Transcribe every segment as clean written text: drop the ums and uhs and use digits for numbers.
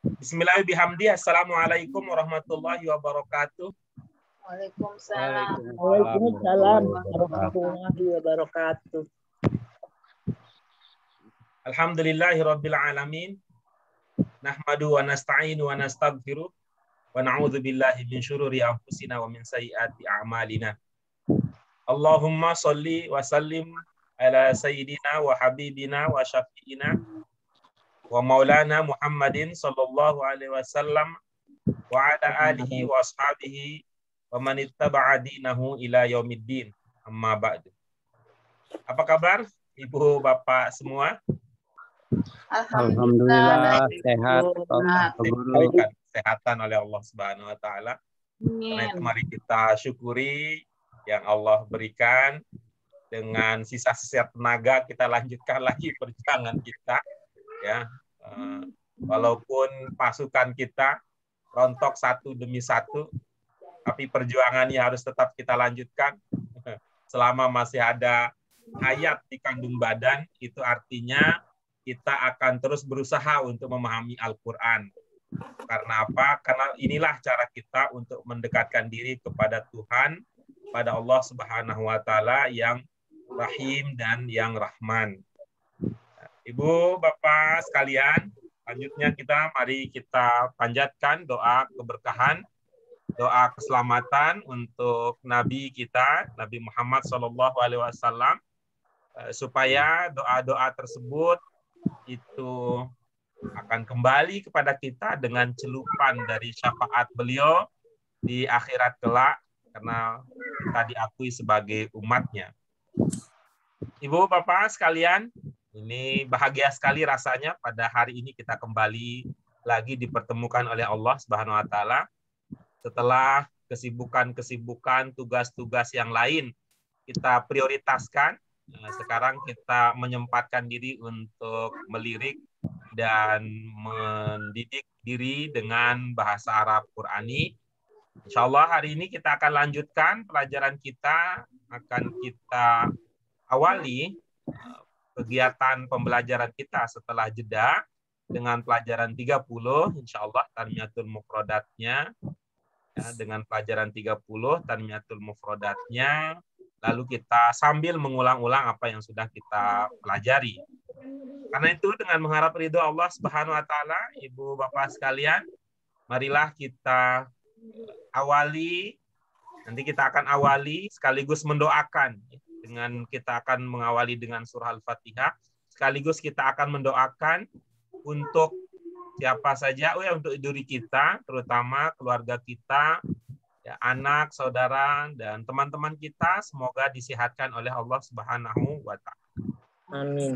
Bismillahirrahmanirrahim. Assalamualaikum warahmatullahi wabarakatuh. Waalaikumsalam. Waalaikumsalam warahmatullahi wabarakatuh. Alhamdulillahirabbil alamin. Nahmadu wa nasta'inu wa nastaghfiruh wa na'udzu billahi min syururi anfusina wa min sayyiati a'malina. Allahumma shalli wa sallim ala sayyidina wa habibina wa syafi'ina wa maulana Muhammadin sallallahu alaihi wasallam wa ala alihi wa ashabihi wa man ittaba'a dinahu ila yaumiddin. Amma ba'du. Apa kabar Ibu Bapak semua? Alhamdulillah sehat. Diberikan kesehatan oleh Allah Subhanahu wa taala. Karena itu mari kita syukuri yang Allah berikan. Dengan sisa-sisa tenaga kita lanjutkan lagi perjuangan kita, ya. Walaupun pasukan kita rontok satu demi satu, tapi perjuangannya harus tetap kita lanjutkan selama masih ada hayat di kandung badan. Itu artinya kita akan terus berusaha untuk memahami Al-Quran. Karena apa? Karena inilah cara kita untuk mendekatkan diri kepada Tuhan, pada Allah Subhanahu wa taala yang Rahim dan yang Rahman. Ibu, Bapak sekalian, selanjutnya mari kita panjatkan doa keberkahan, doa keselamatan untuk Nabi kita, Nabi Muhammad SAW, supaya doa-doa tersebut itu akan kembali kepada kita dengan celupan dari syafaat beliau di akhirat kelak, karena kita diakui sebagai umatnya. Ibu, Bapak sekalian, ini bahagia sekali rasanya pada hari ini kita kembali lagi dipertemukan oleh Allah Subhanahu wa taala setelah kesibukan-kesibukan, tugas-tugas yang lain kita prioritaskan. Sekarang kita menyempatkan diri untuk melirik dan mendidik diri dengan bahasa Arab Qurani. Insya Allah hari ini kita akan lanjutkan pelajaran kita, akan kita awali kegiatan pembelajaran kita setelah jeda dengan pelajaran 30, insya Allah tanmiyatul mufrodatnya, ya, dengan pelajaran 30 tanmiyatul mufrodatnya, lalu kita sambil mengulang-ulang apa yang sudah kita pelajari. Karena itu dengan mengharap ridho Allah Subhanahu wa taala, Ibu Bapak sekalian, marilah kita awali, nanti kita akan awali sekaligus mendoakan. Dengan kita akan mengawali dengan surah Al-Fatihah, sekaligus kita akan mendoakan untuk siapa saja, untuk diri kita, terutama keluarga kita, ya, anak, saudara, dan teman-teman kita, semoga disehatkan oleh Allah Subhanahu wa taala. Amin.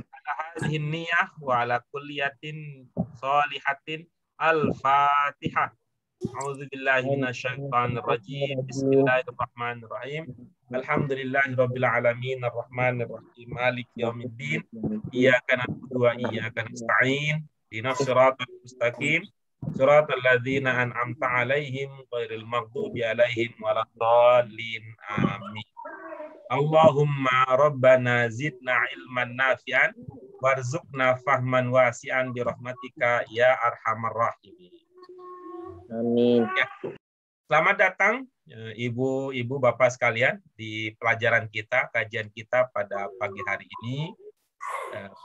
Hadhihi niyah wa ala kulliyatin sholihatin. Al-Fatihah. A'udzubillahi minasyaitonir rajim. Bismillahirrahmanirrahim. Alhamdulillahirabbil alamin arrahmanir rahim maliki yaumiddin. Iyyaka na'budu wa iyyaka nasta'in. Ihdinas siratal mustaqim. Siratal ladzina an'amta 'alaihim ghairil maghdubi 'alaihim waladdallin. Amin. Allahumma rabbana zidna ilman nafi'an warzuqna fahman wasi'an bi rahmatika ya arhamar rahimin. Amin. Ya. Selamat datang Ibu, Bapak sekalian di pelajaran kita, kajian kita pada pagi hari ini.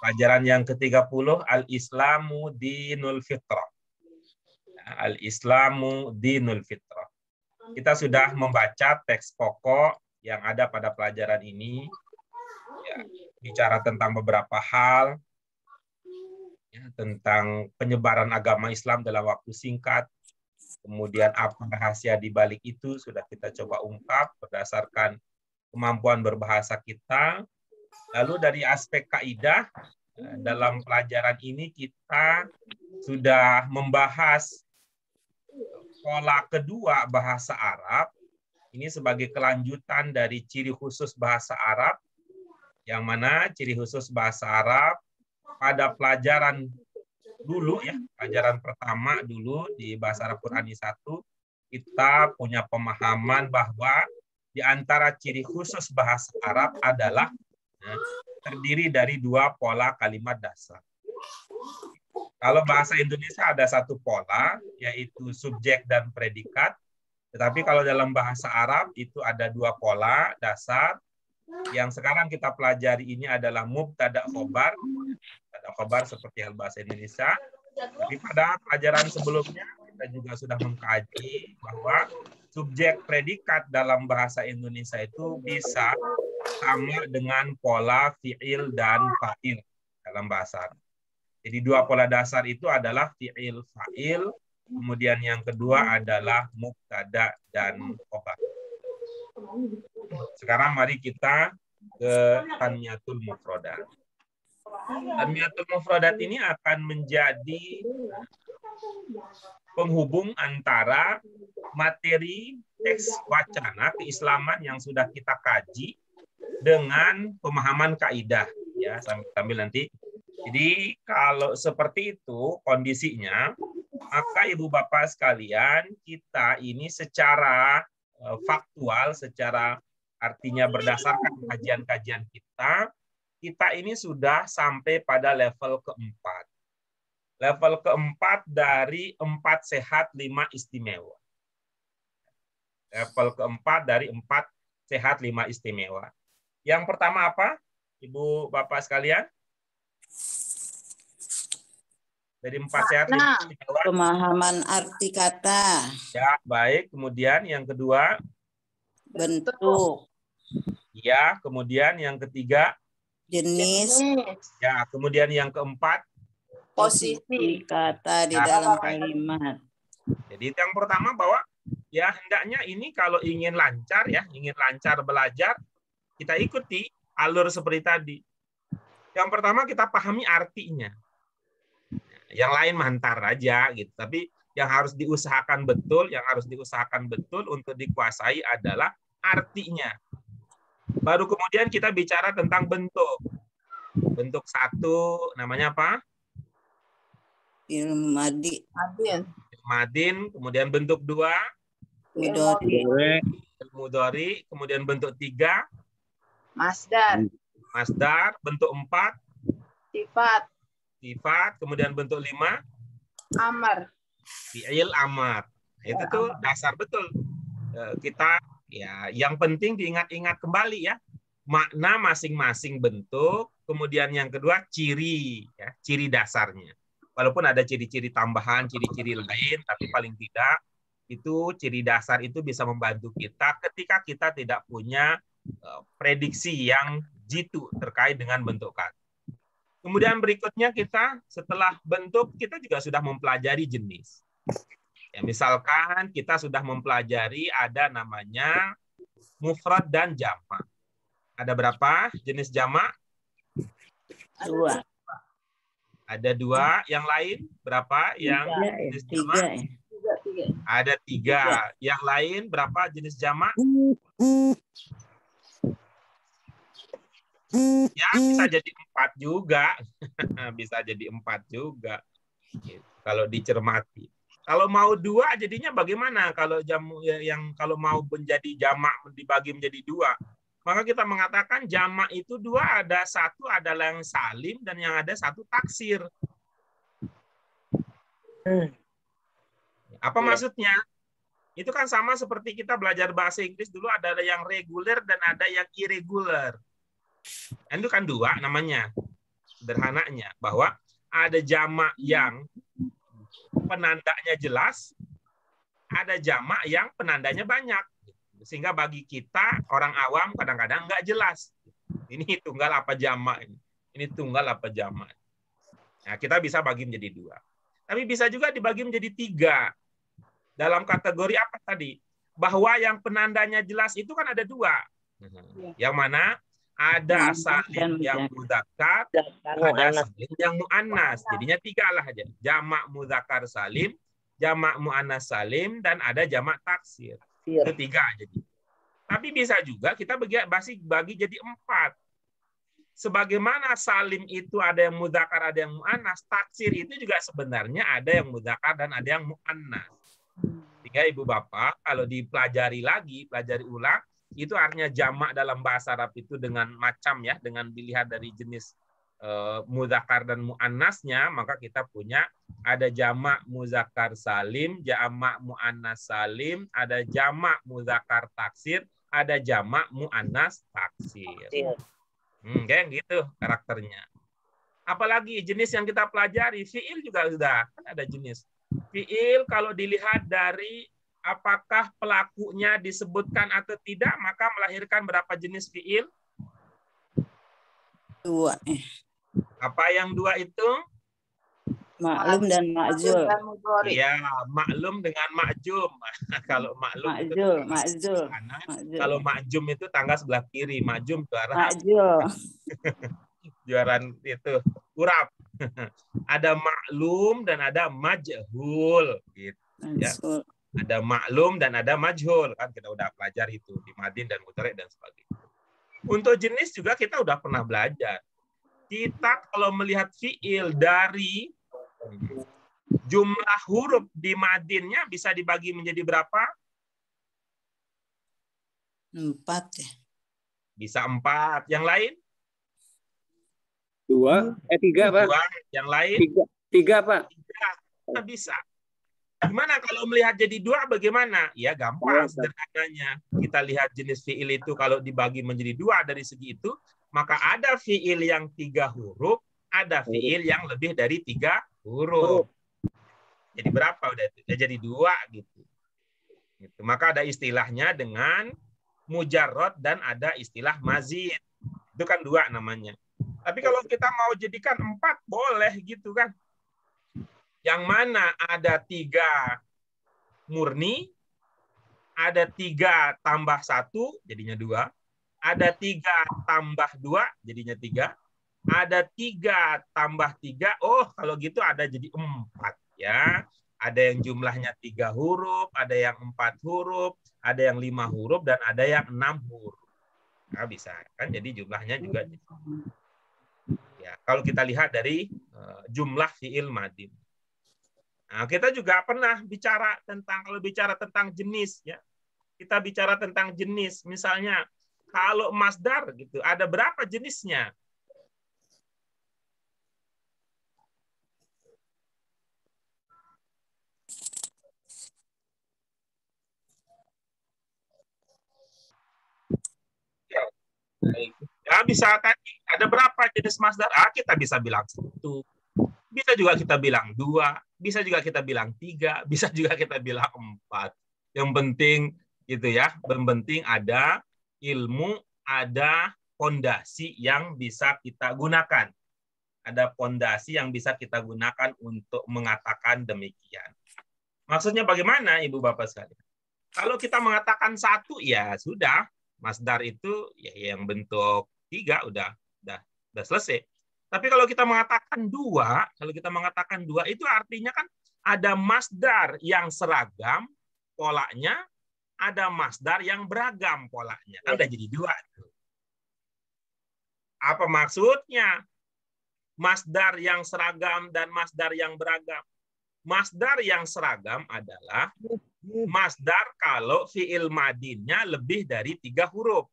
Pelajaran yang ke-30, Al-Islamu Dinul Fitrah. Al-Islamu Dinul Fitrah. Kita sudah membaca teks pokok yang ada pada pelajaran ini. Ya, bicara tentang beberapa hal, ya, tentang penyebaran agama Islam dalam waktu singkat. Kemudian apa rahasia di balik itu sudah kita coba ungkap berdasarkan kemampuan berbahasa kita. Lalu dari aspek kaidah, dalam pelajaran ini kita sudah membahas pola kedua bahasa Arab. Ini sebagai kelanjutan dari ciri khusus bahasa Arab, yang mana ciri khusus bahasa Arab pada pelajaran dulu, ya, pelajaran pertama dulu di bahasa Arab Qurani 1, kita punya pemahaman bahwa di antara ciri khusus bahasa Arab adalah terdiri dari dua pola kalimat dasar. Kalau bahasa Indonesia ada satu pola, yaitu subjek dan predikat. Tetapi kalau dalam bahasa Arab itu ada dua pola dasar. Yang sekarang kita pelajari ini adalah mubtada khobar. Mubtada khobar seperti hal bahasa Indonesia. Tapi pada pelajaran sebelumnya kita juga sudah mengkaji bahwa subjek predikat dalam bahasa Indonesia itu bisa sama dengan pola fi'il dan fa'il dalam bahasa Arab. Jadi dua pola dasar itu adalah fi'il fa'il, kemudian yang kedua adalah mubtada dan khobar. Sekarang mari kita ke tanmiyatul mufradat. Tanmiyatul mufradat ini akan menjadi penghubung antara materi teks wacana keislaman yang sudah kita kaji dengan pemahaman kaidah, ya, sambil nanti. Jadi kalau seperti itu kondisinya, maka Ibu Bapak sekalian, kita ini secara faktual, secara artinya berdasarkan kajian-kajian kita ini sudah sampai pada level keempat. Level keempat dari 4 sehat 5 istimewa. Level keempat dari 4 sehat 5 istimewa. Yang pertama apa, Ibu Bapak sekalian? Dari 4 sehat 5 istimewa. Pemahaman arti kata. Ya, baik. Kemudian yang kedua, Bentuk. ya. Kemudian yang ketiga, Jenis. ya. Kemudian yang keempat, Posisi kata di dalam kalimat. jadi yang pertama bahwa ya hendaknya ini kalau ingin lancar, ya, ingin lancar belajar, kita ikuti alur seperti tadi. Yang pertama kita pahami artinya. Yang lain mantar aja gitu. Tapi yang harus diusahakan betul, untuk dikuasai adalah artinya. Baru kemudian kita bicara tentang bentuk. Bentuk satu namanya apa? Ilmu Madin. Kemudian bentuk dua, Midori. mudhari. Kemudian bentuk tiga, masdar. Bentuk empat, sifat. Kemudian bentuk lima, fi'il amar. Itu tuh dasar betul. Kita ya yang penting diingat-ingat kembali ya, makna masing-masing bentuk, kemudian yang kedua ciri, ya, ciri dasarnya. Walaupun ada ciri-ciri tambahan, ciri-ciri lain, tapi paling tidak itu ciri dasar itu bisa membantu kita ketika kita tidak punya prediksi yang jitu terkait dengan bentuk kata. Kemudian berikutnya kita setelah bentuk kita juga sudah mempelajari jenis. Ya, misalkan kita sudah mempelajari ada namanya mufrad dan jamak. Ada berapa jenis jamak? 2. Ada 2. Yang lain berapa? Yang jenis jamak? 3. Ada 3. Yang lain berapa jenis jamak? Ya, bisa jadi 4 juga. Bisa jadi 4 juga. Kalau dicermati. Kalau mau 2 jadinya bagaimana? Kalau kalau mau menjadi jamak dibagi menjadi 2, maka kita mengatakan jamak itu 2, ada 1 adalah yang salim dan yang ada 1 taksir. Apa maksudnya? Itu kan sama seperti kita belajar bahasa Inggris dulu, ada yang reguler dan ada yang irregular. Itu kan 2 namanya. Sederhananya bahwa ada jamak yang penandanya jelas, ada jamak yang penandanya banyak. Sehingga bagi kita orang awam kadang-kadang nggak jelas. Ini tunggal apa jamak ini? Ini tunggal apa jamak? Nah, kita bisa bagi menjadi 2. Tapi bisa juga dibagi menjadi 3. Dalam kategori apa tadi? Bahwa yang penandanya jelas itu kan ada 2. Yang mana? Ada salim yang mudzakkar, ada salim yang muannas. Jadinya 3 lah aja. Jamak mudzakkar salim, jamak muannas salim, dan ada jamak taksir. Itu 3 jadi. Tapi bisa juga kita bagi jadi 4. Sebagaimana salim itu ada yang mudzakkar, ada yang muannas, taksir itu juga sebenarnya ada yang mudzakkar dan ada yang muannas. Sehingga Ibu Bapak kalau dipelajari lagi, pelajari ulang, itu artinya jamak dalam bahasa Arab itu dengan macam ya, dengan dilihat dari jenis mudzakkar dan muannasnya, maka kita punya ada jamak muzakkar salim, jamak muannas salim, ada jamak muzakkar taksir, ada jamak muannas taksir. Kayak gitu karakternya. Apalagi jenis yang kita pelajari, fiil juga sudah kan ada jenis. Fiil kalau dilihat dari apakah pelakunya disebutkan atau tidak, maka melahirkan berapa jenis fiil? 2. Apa yang 2 itu? Maklum dan ma'zul. Iya, maklum dengan ma'jum. Kalau maklum itu Ma'zul. kalau ma'jum itu tangga sebelah kiri, ma'jum juara Ma'zul. juaran itu urap. Ada maklum dan ada majhul gitu ya. Ada maklum dan ada majhul, kan kita udah pelajari itu di madin dan mudhari dan sebagainya. Untuk jenis juga kita udah pernah belajar. Kita kalau melihat fiil dari jumlah huruf di madinnya bisa dibagi menjadi berapa? 4 ya. Bisa 4. Yang lain? 2. 3, Pak. 2. Yang lain? 3, Pak. 3. Bisa. Gimana kalau melihat jadi 2 bagaimana? Ya gampang sederhananya. Kita lihat jenis fiil itu kalau dibagi menjadi 2 dari segi itu, maka ada fiil yang 3 huruf, ada fiil yang lebih dari 3 huruf. Jadi berapa udah itu? Ya jadi 2 gitu. Maka ada istilahnya dengan mujarrad dan ada istilah mazid. Itu kan 2 namanya. Tapi kalau kita mau jadikan 4 boleh gitu kan. Yang mana ada 3 murni, ada 3 tambah 1 jadinya 2, ada 3 tambah 2 jadinya 3, ada 3 tambah 3, oh kalau gitu ada jadi 4 ya. Ada yang jumlahnya 3 huruf, ada yang 4 huruf, ada yang 5 huruf, dan ada yang 6 huruf. Nah, bisa kan jadi jumlahnya juga. Ya, kalau kita lihat dari jumlah fiil madin. Nah, kita juga pernah bicara tentang, kalau bicara tentang jenis ya. Kita bicara tentang jenis, misalnya kalau masdar gitu, ada berapa jenisnya? Ya, bisa tadi ada berapa jenis masdar? Kita bisa bilang 1. Bisa juga kita bilang 2, bisa juga kita bilang 3, bisa juga kita bilang 4. Yang penting gitu ya, yang penting ada ilmu, ada fondasi yang bisa kita gunakan. Ada fondasi yang bisa kita gunakan untuk mengatakan demikian. Maksudnya bagaimana, Ibu Bapak sekalian? Kalau kita mengatakan 1 ya sudah, masdar itu ya yang bentuk 3 udah selesai. Tapi kalau kita mengatakan 2, itu artinya kan ada masdar yang seragam polanya, ada masdar yang beragam polanya. Kan udah jadi 2. Apa maksudnya? Masdar yang seragam dan masdar yang beragam. Masdar yang seragam adalah masdar kalau fiil madinnya lebih dari 3 huruf.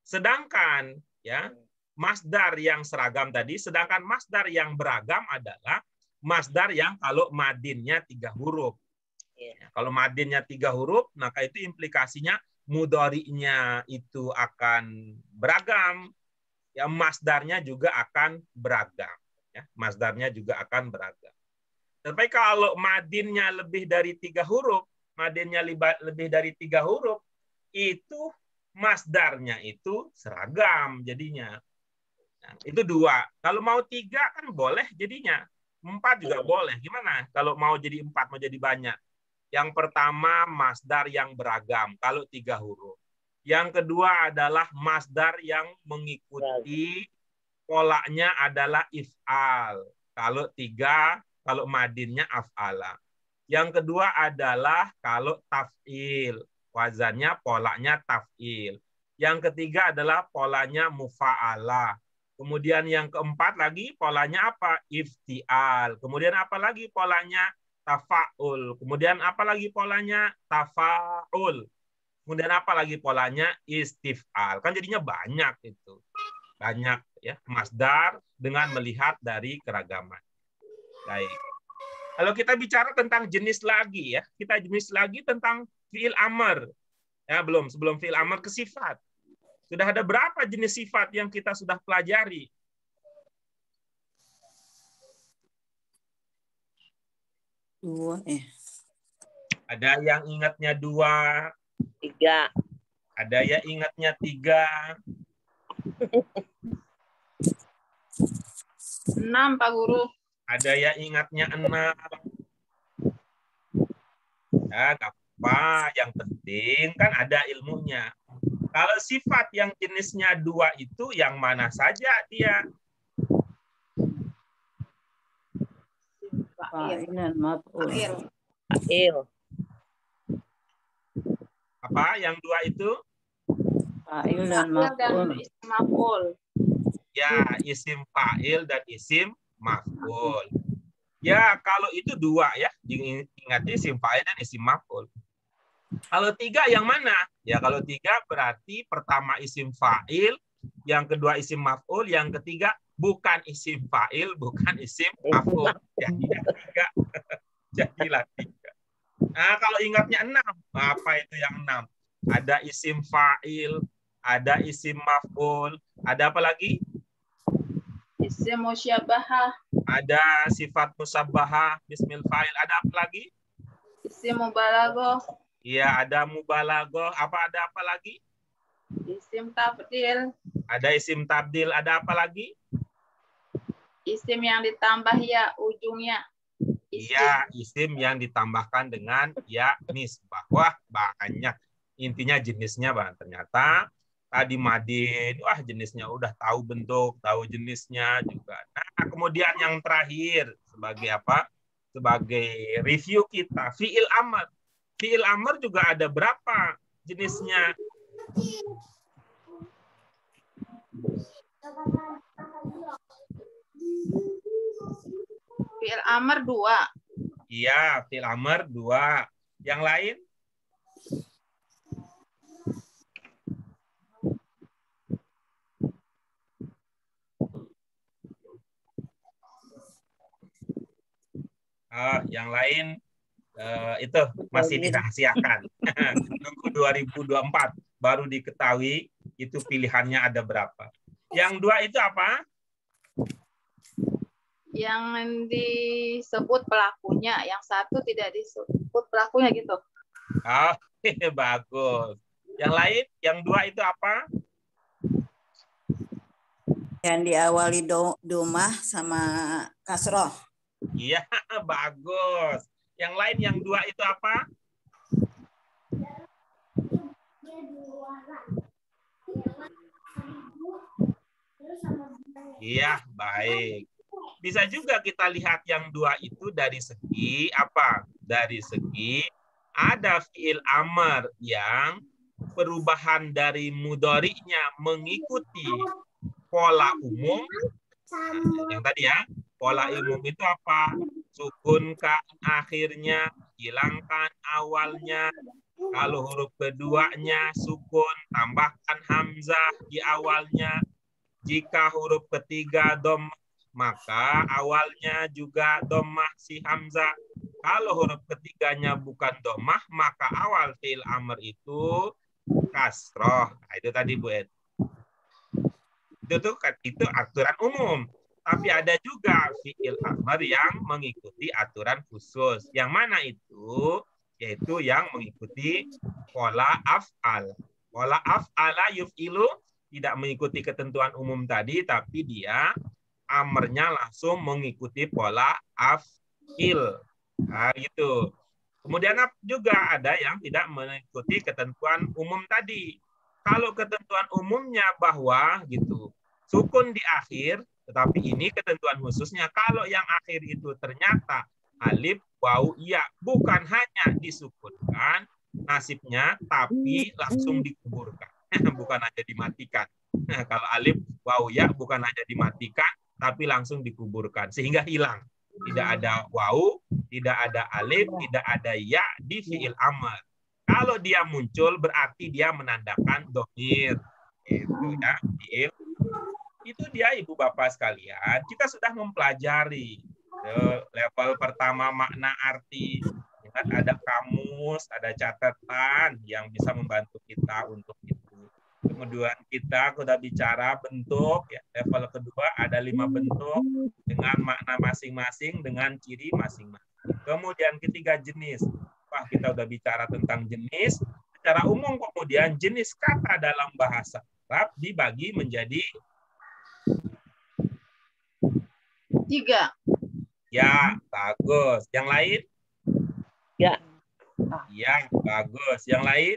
Sedangkan ya masdar yang seragam tadi, sedangkan masdar yang beragam adalah masdar yang kalau madinnya 3 huruf. Kalau madinnya 3 huruf, maka itu implikasinya mudhari'nya itu akan beragam, ya masdarnya juga akan beragam. Ya, masdarnya juga akan beragam. Tapi kalau madinnya lebih dari 3 huruf, madinnya lebih dari 3 huruf, itu masdarnya itu seragam jadinya. Nah, itu 2. Kalau mau 3 kan boleh jadinya. 4 juga boleh. Gimana? Kalau mau jadi 4, mau jadi banyak. Yang pertama masdar yang beragam kalau 3 huruf. Yang kedua adalah masdar yang mengikuti polanya adalah if'al. Kalau 3, kalau madinnya af'ala. Yang kedua adalah kalau taf'il. Wazannya polanya taf'il. Yang ketiga adalah polanya mufa'ala. Kemudian yang keempat lagi polanya apa? Iftial. Kemudian apa lagi polanya? Tafa'ul. Kemudian apa lagi polanya? Tafa'ul. Kemudian apa lagi polanya? Istif'al. Kan jadinya banyak itu. Banyak ya masdar dengan melihat dari keragaman. Baik. Kalau kita bicara tentang jenis lagi ya, kita jenis lagi tentang fiil amr. Ya, belum, sebelum fiil amr ke sifat. Sudah ada berapa jenis sifat yang kita sudah pelajari? Dua Ada yang ingatnya 2, 3. ada yang ingatnya 3, 6, Pak Guru. ada yang ingatnya 6. Ya, nggak apa, yang penting kan ada ilmunya. Kalau sifat yang jenisnya 2 itu yang mana saja dia? fa'il dan maf'ul. Fa'il. Apa yang 2 itu? Fa'il dan Fa'il dan maf'ul. isim maf'ul. Ya, isim fa'il dan isim maf'ul. Ya, kalau itu 2 ya, ingat isim fa'il dan isim maf'ul. Kalau 3 yang mana? Ya, kalau 3 berarti pertama isim fa'il, yang kedua isim maf'ul, yang ketiga bukan isim fa'il, bukan isim maf'ul. Jadilah 3. Jadilah 3. Nah, kalau ingatnya 6, apa itu yang 6? Ada isim fa'il, ada isim maf'ul, ada apa lagi? Isim musyabahah. Ada sifat musabbahah, bismil fa'il, ada apa lagi? Isim mubalaghah. Iya, ada mubalaghah, ada apa lagi? Isim tabdil. Ada isim tabdil, ada apa lagi? Isim yang ditambah ya ujungnya. Iya, isim yang ditambahkan dengan ya nisbah. Wah, banyak. Intinya jenisnya, Bang. Ternyata tadi Madin, wah jenisnya udah tahu bentuk, tahu jenisnya juga. Nah, kemudian yang terakhir sebagai apa? Sebagai review kita, fiil amr. Fiil amr juga ada berapa jenisnya? Fi'il amr 2. Iya, fiil amr 2. Yang lain? Yang lain itu masih dirahasiakan. Nunggu 2024 baru diketahui itu pilihannya ada berapa. Yang 2 itu apa? Yang disebut pelakunya, yang satu tidak disebut pelakunya gitu. Oh, bagus. Yang lain, yang 2 itu apa? Yang diawali domah sama kasroh. Iya, bagus. Yang lain, yang 2 itu apa? Iya, baik. Bisa juga kita lihat yang 2 itu dari segi apa? Dari segi ada fiil amr yang perubahan dari mudhari'nya mengikuti pola umum. Nah, yang tadi ya, pola umum itu apa? Sukunkan akhirnya, hilangkan awalnya. Kalau huruf keduanya sukun, tambahkan hamzah di awalnya. Jika huruf ketiga dom, maka awalnya juga domah si hamzah. Kalau huruf ketiganya bukan domah, maka awal fi'il amr itu kasroh. Nah, itu tadi Bu Ed. Itu aturan umum. Tapi ada juga fi'il amr yang mengikuti aturan khusus. Yang mana itu? Yaitu yang mengikuti pola af'al. Pola af'ala yuf'ilu tidak mengikuti ketentuan umum tadi, tapi dia amernya langsung mengikuti pola af'il. Nah, gitu. Kemudian juga ada yang tidak mengikuti ketentuan umum tadi. Kalau ketentuan umumnya bahwa gitu sukun di akhir, tetapi ini ketentuan khususnya kalau yang akhir itu ternyata alif, waw, ya, bukan hanya disukunkan nasibnya, tapi langsung dikuburkan. Bukan hanya dimatikan. Kalau alif, waw, ya bukan hanya dimatikan, tapi langsung dikuburkan. Sehingga hilang. Tidak ada waw, tidak ada alif, tidak ada ya di fi'il amr. Kalau dia muncul, berarti dia menandakan dhamir. Itu ya, fi'il. Itu dia Ibu Bapak sekalian. Kita sudah mempelajari Level pertama makna arti. Ingat ada kamus, ada catatan yang bisa membantu kita untuk itu. Kemudian kita sudah bicara bentuk. Ya. Level kedua ada 5 bentuk dengan makna masing-masing, dengan ciri masing-masing. Kemudian ketiga jenis. Wah, kita udah bicara tentang jenis. Secara umum kemudian jenis kata dalam bahasa Arab dibagi menjadi 3. ya, bagus. Yang lain? Ya. Ya, bagus. Yang lain?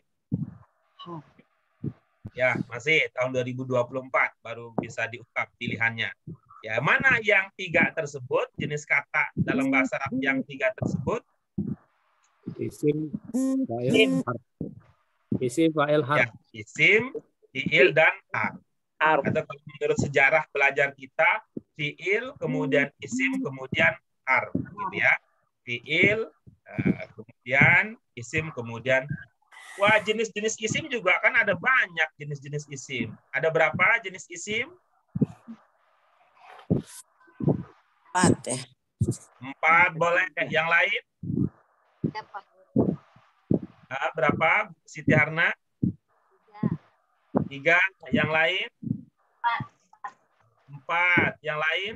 Ya, masih tahun 2024 baru bisa diungkap pilihannya. Ya, mana yang 3 tersebut, jenis kata dalam bahasa Arab yang 3 tersebut? Isim, fa'il, harf. Isim, fa'il, Ya, harf. isim, fiil, dan harf. Harf. Atau kalau menurut sejarah belajar kita, fiil, kemudian isim, kemudian harf. Gitu ya. Fiil, kemudian isim, kemudian. Wah, jenis-jenis isim juga kan ada banyak jenis-jenis isim. Ada berapa jenis isim? 4 ya. 4 boleh. Yang lain? Berapa? Siti Harna? 3. Yang lain? 4. Yang lain?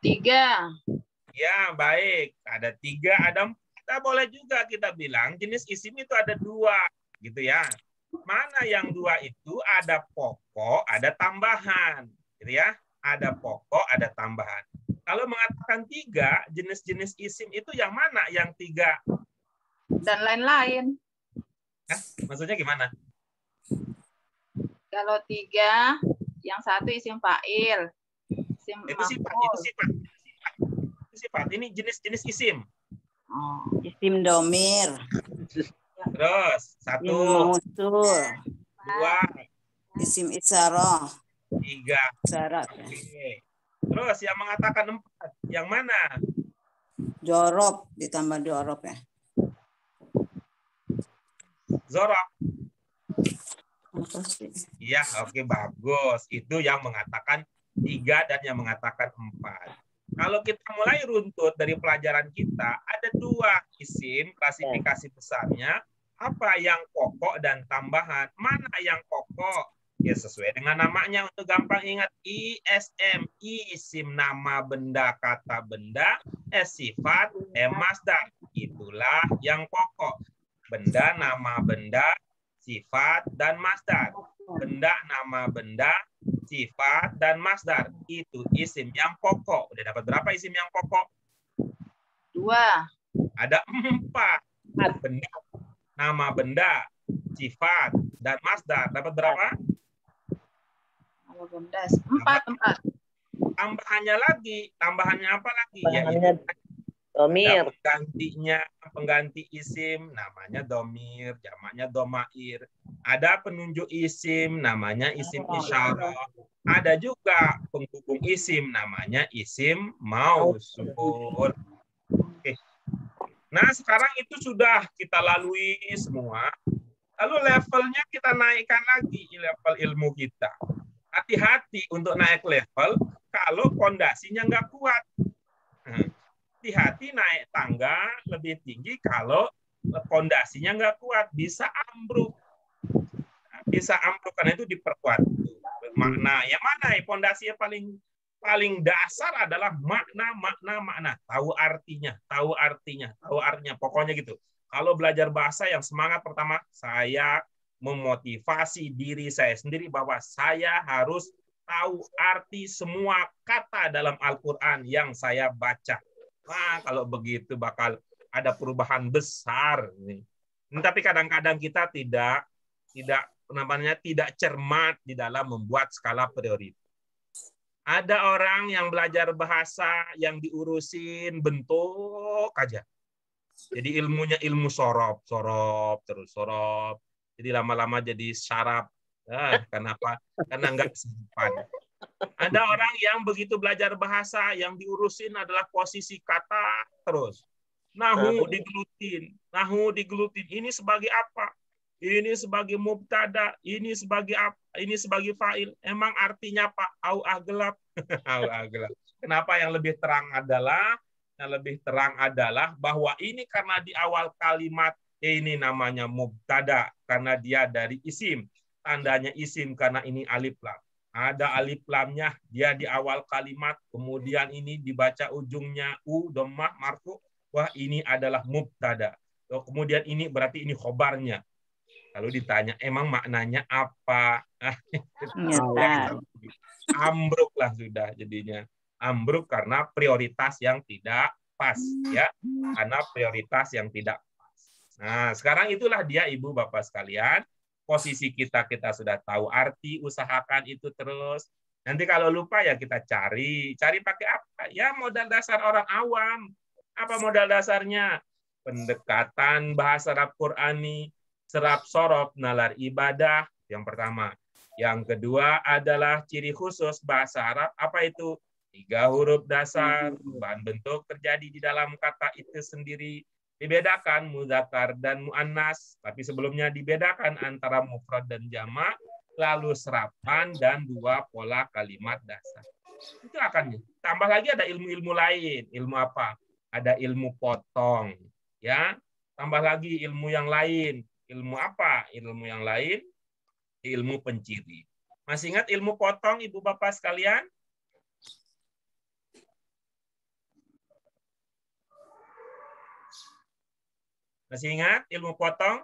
3. Ya, baik. Ada 3, ada 4. Kita boleh juga kita bilang jenis isim itu ada 2. Gitu ya. Mana yang 2 itu ada pokok, ada tambahan. Gitu ya. Ada pokok, ada tambahan. Kalau mengatakan 3, jenis-jenis isim itu yang mana yang 3? Dan lain-lain. Hah? Maksudnya gimana? Kalau 3, yang 1 isim fa'il. Isim Itu sifat, maf'ul. itu sifat. Itu sifat. Ini jenis-jenis isim. Oh. Isim domir. Terus, 1, Isim mausul. 2, Isim isyarah. 3. Syarat. Oke. Terus yang mengatakan 4, yang mana? Jorob ditambah jorob ya. Zorab. Apa sih? Iya, oke, bagus. Itu yang mengatakan 3 dan yang mengatakan 4. Kalau kita mulai runtut dari pelajaran kita, ada 2 isim, klasifikasi besarnya. Apa yang pokok dan tambahan? Mana yang pokok? Ya sesuai dengan namanya untuk gampang ingat. ISM, isim nama benda, kata benda, sifat, masdar. Itulah yang pokok. Benda, nama benda, sifat, dan masdar. Benda, nama benda, sifat, dan masdar. Itu isim yang pokok. Udah dapat berapa isim yang pokok? 2. Ada 4. Benda, nama benda, sifat, dan masdar. Dapat berapa? Kalau benda 4. Tambahannya lagi. Tambahannya apa lagi? Tambahannya Yaitu domir. ada penggantinya, pengganti isim namanya domir, jamaknya domair. Ada penunjuk isim namanya isim isyarah. Ada juga penghubung isim namanya isim mausul. Oke. Nah, sekarang itu sudah kita lalui semua. Lalu levelnya kita naikkan lagi, level ilmu kita. Hati-hati untuk naik level kalau fondasinya nggak kuat. Hati-hati naik tangga lebih tinggi kalau fondasinya nggak kuat, bisa ambruk. Bisa ambruk karena itu diperkuat. Makna yang mana? Fondasinya paling dasar adalah makna. Tahu artinya. Pokoknya gitu. Kalau belajar bahasa yang semangat pertama, saya memotivasi diri saya sendiri bahwa saya harus tahu arti semua kata dalam Al-Quran yang saya baca. Nah, kalau begitu bakal ada perubahan besar. Tapi kadang-kadang kita tidak cermat di dalam membuat skala prioritas. Ada orang yang belajar bahasa yang diurusin bentuk aja. Jadi ilmunya ilmu sorop. Jadi lama-lama jadi syarab. Kenapa? Karena enggak simpan. Ada orang yang begitu belajar bahasa yang diurusin adalah posisi kata terus. Nahu digelutin. Ini sebagai apa? ini sebagai mubtada, ini sebagai ini sebagai fa'il. Emang artinya apa? Au gelap. Au gelap. Kenapa yang lebih terang adalah bahwa ini karena di awal kalimat ini namanya mubtada karena dia dari isim. Tandanya isim karena ini alif lam. Ada alif lamnya, dia di awal kalimat, kemudian ini dibaca ujungnya u dhammah marfu. Wah, ini adalah mubtada. Kemudian ini berarti ini khobarnya. Lalu ditanya, emang maknanya apa? Ya, tahu. Ambruk lah sudah jadinya. Ambruk karena prioritas yang tidak pas, ya. Karena prioritas yang tidak pas. Nah, sekarang itulah dia Ibu Bapak sekalian. Posisi kita sudah tahu arti, usahakan itu terus. Nanti kalau lupa ya kita cari pakai apa? Ya modal dasar orang awam. Apa modal dasarnya? Pendekatan bahasa Arab Qurani, serap sorop nalar ibadah yang pertama. Yang kedua adalah ciri khusus bahasa Arab. Apa itu? 3 huruf dasar, perubahan bentuk terjadi di dalam kata itu sendiri. Dibedakan mudzakkar dan muannas, tapi sebelumnya dibedakan antara mufrad dan jamak, lalu serapan dan 2 pola kalimat dasar. Itu akannya. Tambah lagi ada ilmu-ilmu lain. Ilmu apa? Ada ilmu potong, ya. Tambah lagi ilmu yang lain. Ilmu apa? Ilmu yang lain, ilmu penciri. Masih ingat ilmu potong, Ibu Bapak sekalian? Masih ingat ilmu potong?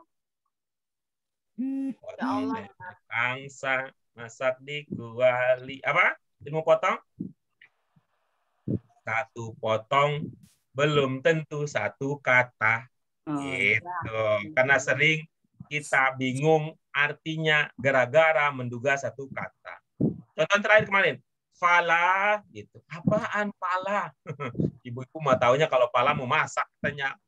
Allah. Angsa, masak di kuali. Apa? Ilmu potong? Satu potong belum tentu satu kata. Gitu. Karena sering kita bingung artinya gara-gara menduga satu kata. Contoh terakhir kemarin, pala gitu. Apaan pala? Ibu-ibu mau taunya kalau pala mau masak katanya.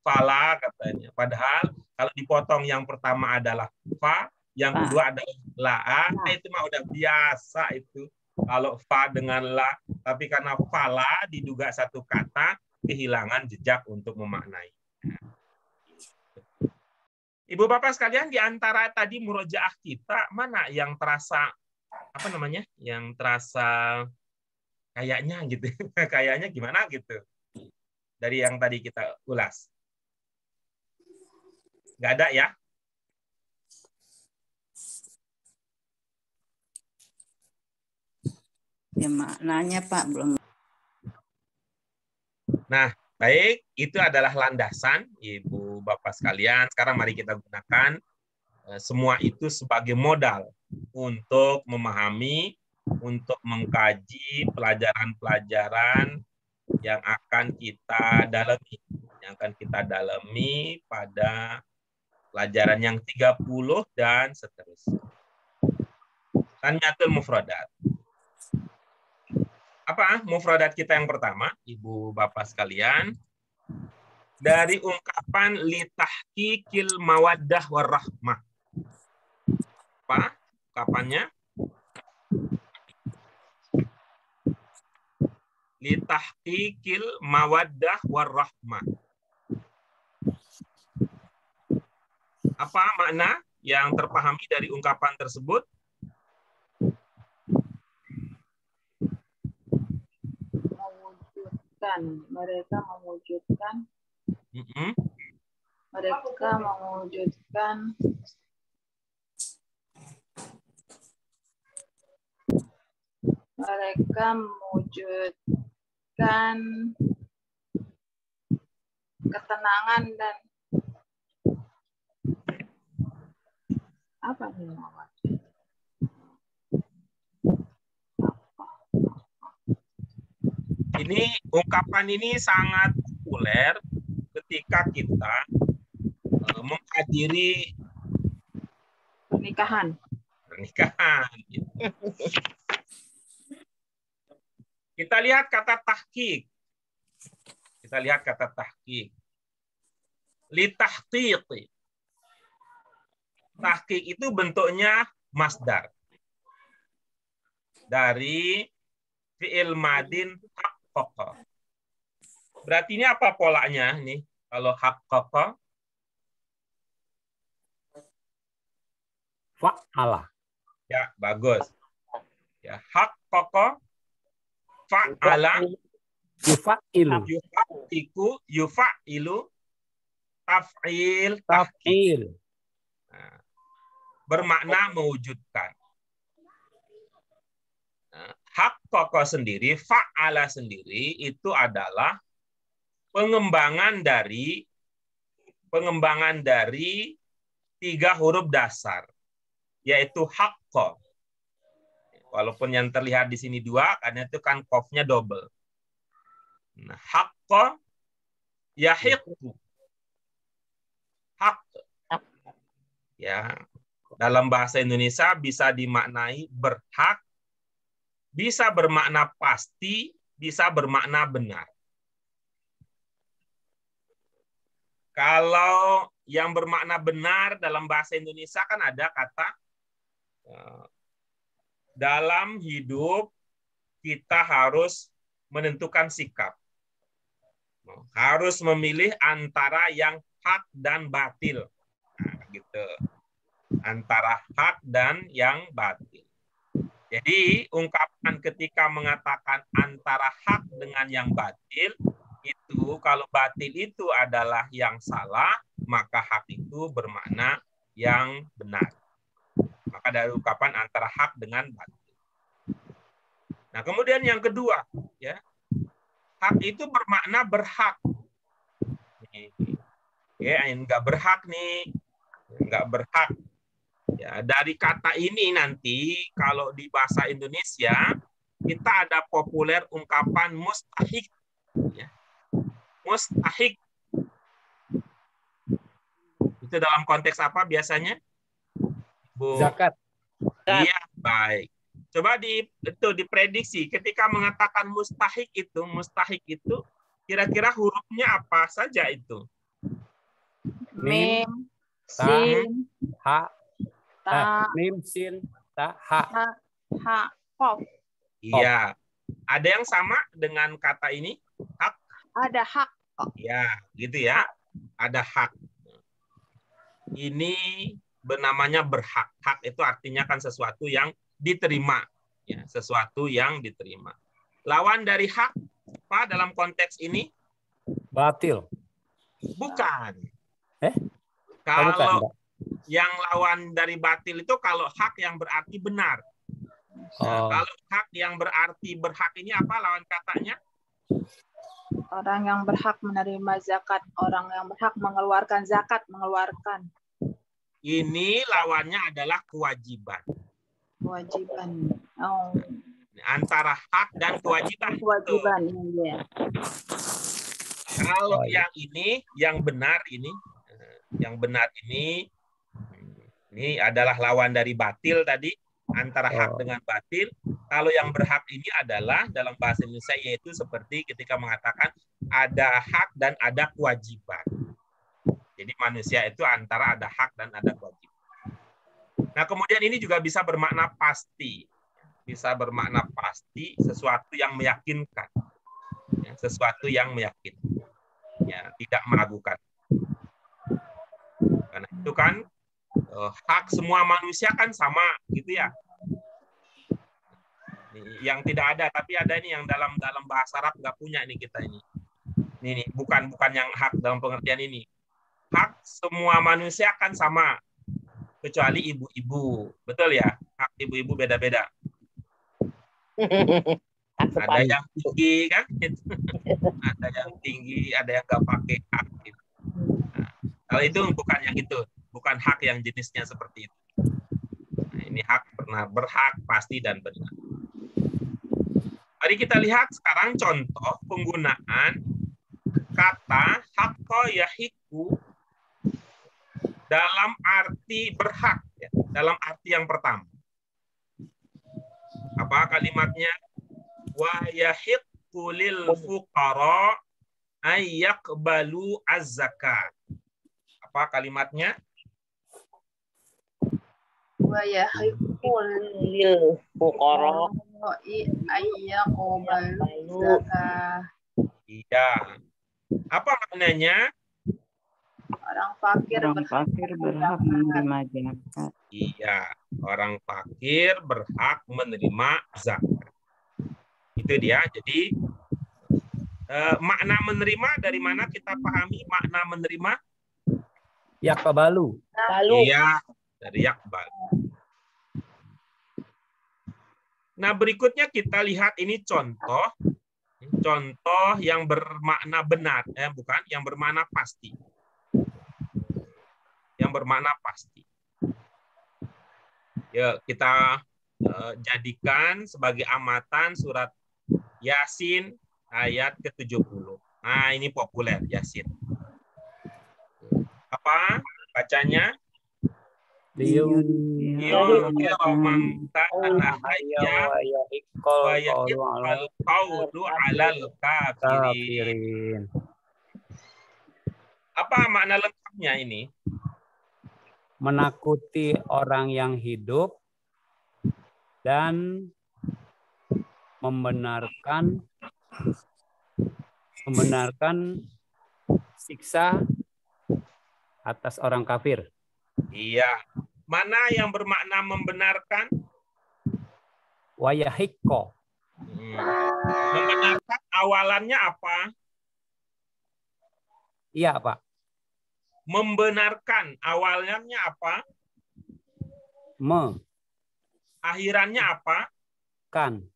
Pala katanya. Padahal kalau dipotong yang pertama adalah fa, yang kedua adalah la. Itu mah udah biasa itu. Kalau fa dengan la, tapi karena pala diduga satu kata, kehilangan jejak untuk memaknai. Ibu Bapak sekalian, di antara tadi murojaah kita, mana yang terasa apa namanya? Yang terasa kayaknya gitu. Kayaknya gimana gitu. Dari yang tadi kita ulas. Nggak ada ya? Ya maknanya Pak belum. Nah, baik, itu adalah landasan Ibu Bapak sekalian. Sekarang mari kita gunakan semua itu sebagai modal untuk memahami, untuk mengkaji pelajaran-pelajaran yang akan kita dalami pada pelajaran yang 30 dan seterusnya. Tanyatul mufradat. Apa mufradat kita yang pertama, Ibu Bapak sekalian? Dari ungkapan litahqiqil mawaddah warahmah. Apa ungkapannya? Litahqiqil mawaddah warahmah. Apa makna yang terpahami dari ungkapan tersebut? Mereka mewujudkan ketenangan dan apa nih? Ini ungkapan ini sangat populer ketika kita menghadiri pernikahan. Kita lihat kata tahqiq. Litahqiq. Tahqiq itu bentuknya masdar. Dari fi'il madin haqqaqa. Berarti ini apa polanya nih? Kalau haqqaqa fa'ala. Ya, bagus. Ya, haqqaqa fa'ala Yufa'ilu. yufa'ilu taf'il tahqiq. Taf'il. Nah, bermakna mewujudkan. Nah, haqqaqa sendiri, fa'ala sendiri itu adalah pengembangan dari 3 huruf dasar, yaitu haqqa. Walaupun yang terlihat di sini 2, karena itu kan qafnya double. Nah, haqqa yahiqqu. Haq. Ya. Dalam bahasa Indonesia bisa dimaknai berhak, bisa bermakna pasti, bisa bermakna benar. Kalau yang bermakna benar dalam bahasa Indonesia kan ada kata dalam hidup kita harus menentukan sikap. Harus memilih antara yang hak dan batil. Nah, gitu. Antara hak dan yang batil. Jadi ungkapan ketika mengatakan antara hak dengan yang batil, itu kalau batil itu adalah yang salah, maka hak itu bermakna yang benar. Maka dari ungkapan antara hak dengan batil. Nah, kemudian yang kedua, ya, hak itu bermakna berhak. Ya, nggak berhak nih, nggak berhak. Ya, dari kata ini nanti kalau di bahasa Indonesia kita ada populer ungkapan mustahik. Ya. Mustahik. Itu dalam konteks apa biasanya? Bu? Zakat. Iya, baik. Coba diprediksi ketika mengatakan mustahik itu kira-kira hurufnya apa saja itu? Mim, Ta, sin, ha, ta, mim, sin, ta, ha. ha, qaf. Iya. Ada yang sama dengan kata ini? Hak? Ada hak. Ya, gitu ya. Ada hak. Ini bernamanya berhak. Hak itu artinya kan sesuatu yang diterima. Ya, sesuatu yang diterima. Lawan dari hak, apa dalam konteks ini? Batil. Bukan. Bukan, Kalau Pak. yang lawan dari batil itu kalau hak yang berarti benar. Nah, kalau hak yang berarti berhak ini apa lawan katanya? Orang yang berhak menerima zakat, orang yang berhak mengeluarkan zakat, mengeluarkan. Ini lawannya adalah kewajiban. Kewajiban. Oh. Antara hak dan kewajiban. Kewajiban ini ya. Kalau yang ini, yang benar ini adalah lawan dari batil tadi, antara hak dengan batil. Kalau yang berhak ini adalah dalam bahasa Indonesia yaitu seperti ketika mengatakan ada hak dan ada kewajiban. Jadi manusia itu antara ada hak dan ada kewajiban. Nah, kemudian ini juga bisa bermakna pasti. Bisa bermakna pasti, sesuatu yang meyakinkan. Ya, sesuatu yang meyakinkan. Ya, tidak meragukan. Karena itu kan hak semua manusia kan sama, gitu ya. Yang tidak ada, tapi ada ini yang dalam bahasa Arab nggak punya ini kita ini. Ini bukan yang hak dalam pengertian ini. Hak semua manusia kan sama, kecuali ibu-ibu, betul ya? Hak ibu-ibu beda-beda. Ada yang tinggi kan? Ada yang tinggi, ada yang nggak pakai hak. Gitu. Nah, kalau itu bukan yang itu. Bukan hak yang jenisnya seperti itu. Nah, ini hak pernah berhak, pasti, dan benar. Mari kita lihat sekarang contoh penggunaan kata haqqa yahiqqu dalam arti berhak. Ya, dalam arti yang pertama. Apa kalimatnya? Wa yahiqqu lil fuqara ay yaqbalu az-zakat. Apa kalimatnya? Wa yahiqqu lil fuqara ayyaqbalu zakah. Iya. Apa maknanya? Orang fakir Orang fakir berhak menerima zakat. Iya, orang fakir berhak menerima zakat. Itu dia. Jadi makna menerima dari mana kita pahami makna menerima? Yaqbalu. Lalu Iya, dari yakbal. Nah, berikutnya kita lihat ini contoh yang bermakna benar, bukan, yang bermakna pasti. Yang bermakna pasti. Ya, kita jadikan sebagai amatan surat Yasin ayat ke-70. Nah, ini populer Yasin. Apa bacanya? Liyunzira man kana hayya wa yahiqqal qawlu 'alal kafirin. Apa makna lengkapnya ini? Menakuti orang yang hidup dan membenarkan siksa atas orang kafir. Iya. Mana yang bermakna membenarkan? Wayahikko. Membenarkan awalannya apa? Iya, Pak. Membenarkan awalnya apa? Akhirannya apa? Kan.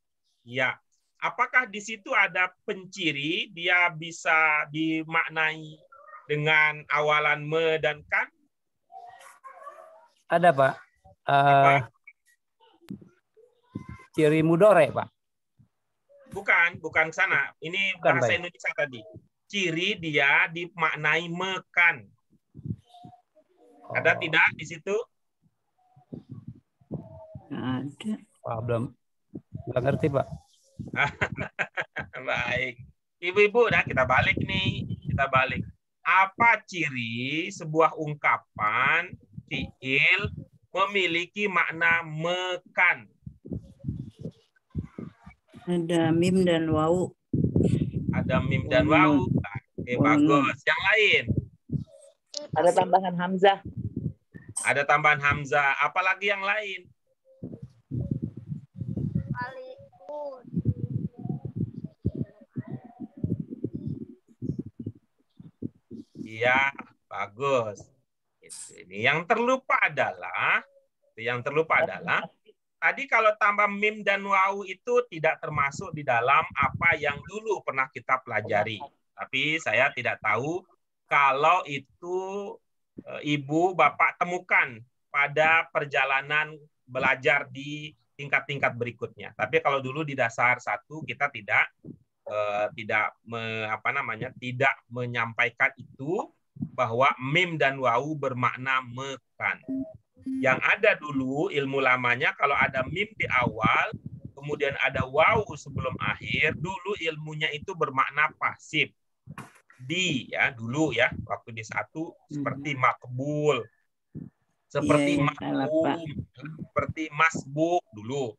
Ya. Apakah di situ ada penciri dia bisa dimaknai dengan awalan me dan kan? Ada, Pak. Ciri mudore, Pak. Bukan sana. Ini Bukan, bahasa Pak. Indonesia tadi. Ciri dia dimaknai mekan. Ada tidak di situ? Ada. Pak, belum. Nggak ngerti, Pak. Baik. Ibu-ibu, kita balik nih. Kita balik. Apa ciri sebuah ungkapan fiil memiliki makna mekan? Ada mim dan wau. Ada mim dan wau. Oke, bagus. Yang lain? ada tambahan hamzah. Ada tambahan hamzah. Apalagi yang lain? Iya, bagus. Ini yang terlupa adalah tadi kalau tambah mim dan wau itu tidak termasuk di dalam apa yang dulu pernah kita pelajari. Tapi saya tidak tahu kalau itu ibu bapak temukan pada perjalanan belajar di tingkat-tingkat berikutnya. Tapi kalau dulu di dasar 1 kita tidak menyampaikan itu bahwa mim dan wau bermakna mekan. Yang ada dulu ilmu lamanya kalau ada mim di awal kemudian ada wau sebelum akhir, dulu ilmunya itu bermakna pasif. Dulu waktu di 1 seperti makbul, seperti makbul, seperti masbuk dulu.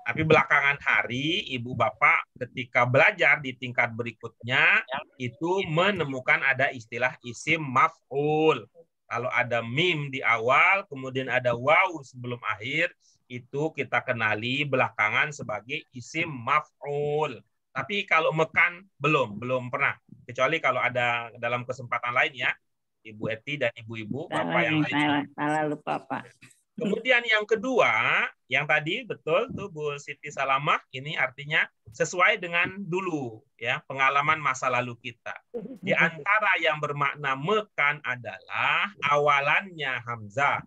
Tapi belakangan hari ibu bapak ketika belajar di tingkat berikutnya itu menemukan ada istilah isim maf'ul. Kalau ada mim di awal kemudian ada waw sebelum akhir itu kita kenali belakangan sebagai isim maf'ul. Tapi kalau mekan belum pernah. Kecuali kalau ada dalam kesempatan lain ya. Ibu Eti dan ibu-ibu bapak yang lain. Salah lupa, Pak. Kemudian yang kedua, yang tadi betul tuh Bu Siti Salamah, ini artinya sesuai dengan dulu ya pengalaman masa lalu kita. Di antara yang bermakna mekan adalah awalannya hamzah.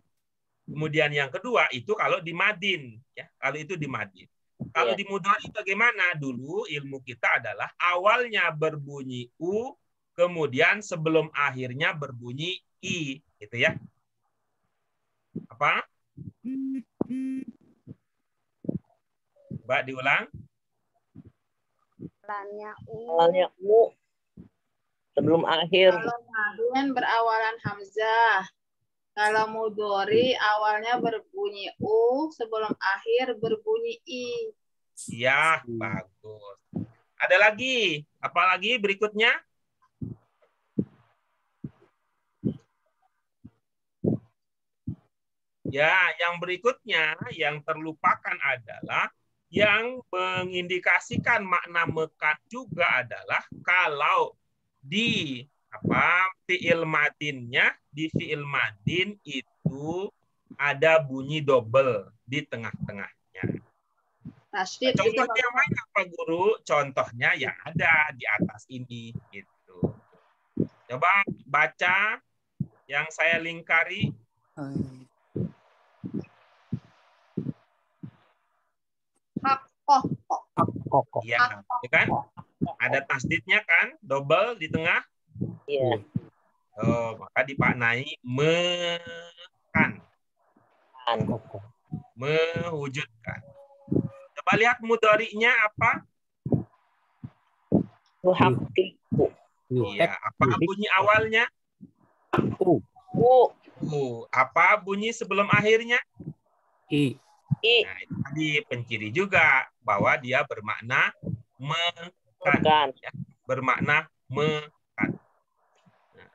Kemudian yang kedua itu kalau di madin ya, kalau itu di madin. Kalau di mudhari bagaimana? Dulu ilmu kita adalah awalnya berbunyi u, kemudian sebelum akhirnya berbunyi i, gitu ya. Apa? Mbak diulang. Awalnya u sebelum akhir. Kalau madin berawalan hamzah. Kalau mudhari awalnya berbunyi u, sebelum akhir berbunyi i. Iya, bagus. Ada lagi? Apa lagi berikutnya? Ya, yang berikutnya yang terlupakan adalah yang mengindikasikan makna mekat juga adalah kalau di fiil madinnya, di fiil madin itu ada bunyi double di tengah-tengahnya. Tasdid gitu Contohnya yang Pak. mana Pak Guru? Contohnya yang ada di atas ini gitu. Coba baca yang saya lingkari. Hakoh. Kokoh. Ya, kan? Ada tasdidnya kan, double di tengah. Iya. Oh, maka dipaknai mekan, Kokoh. mewujudkan. Coba lihat mudhari'nya apa? Tuhakkiku. Iya, apa bunyi awalnya? U. Apa bunyi sebelum akhirnya? I. Nah, itu tadi penciri juga bahwa dia bermakna mekan, Bukan. ya, bermakna mekan. Nah,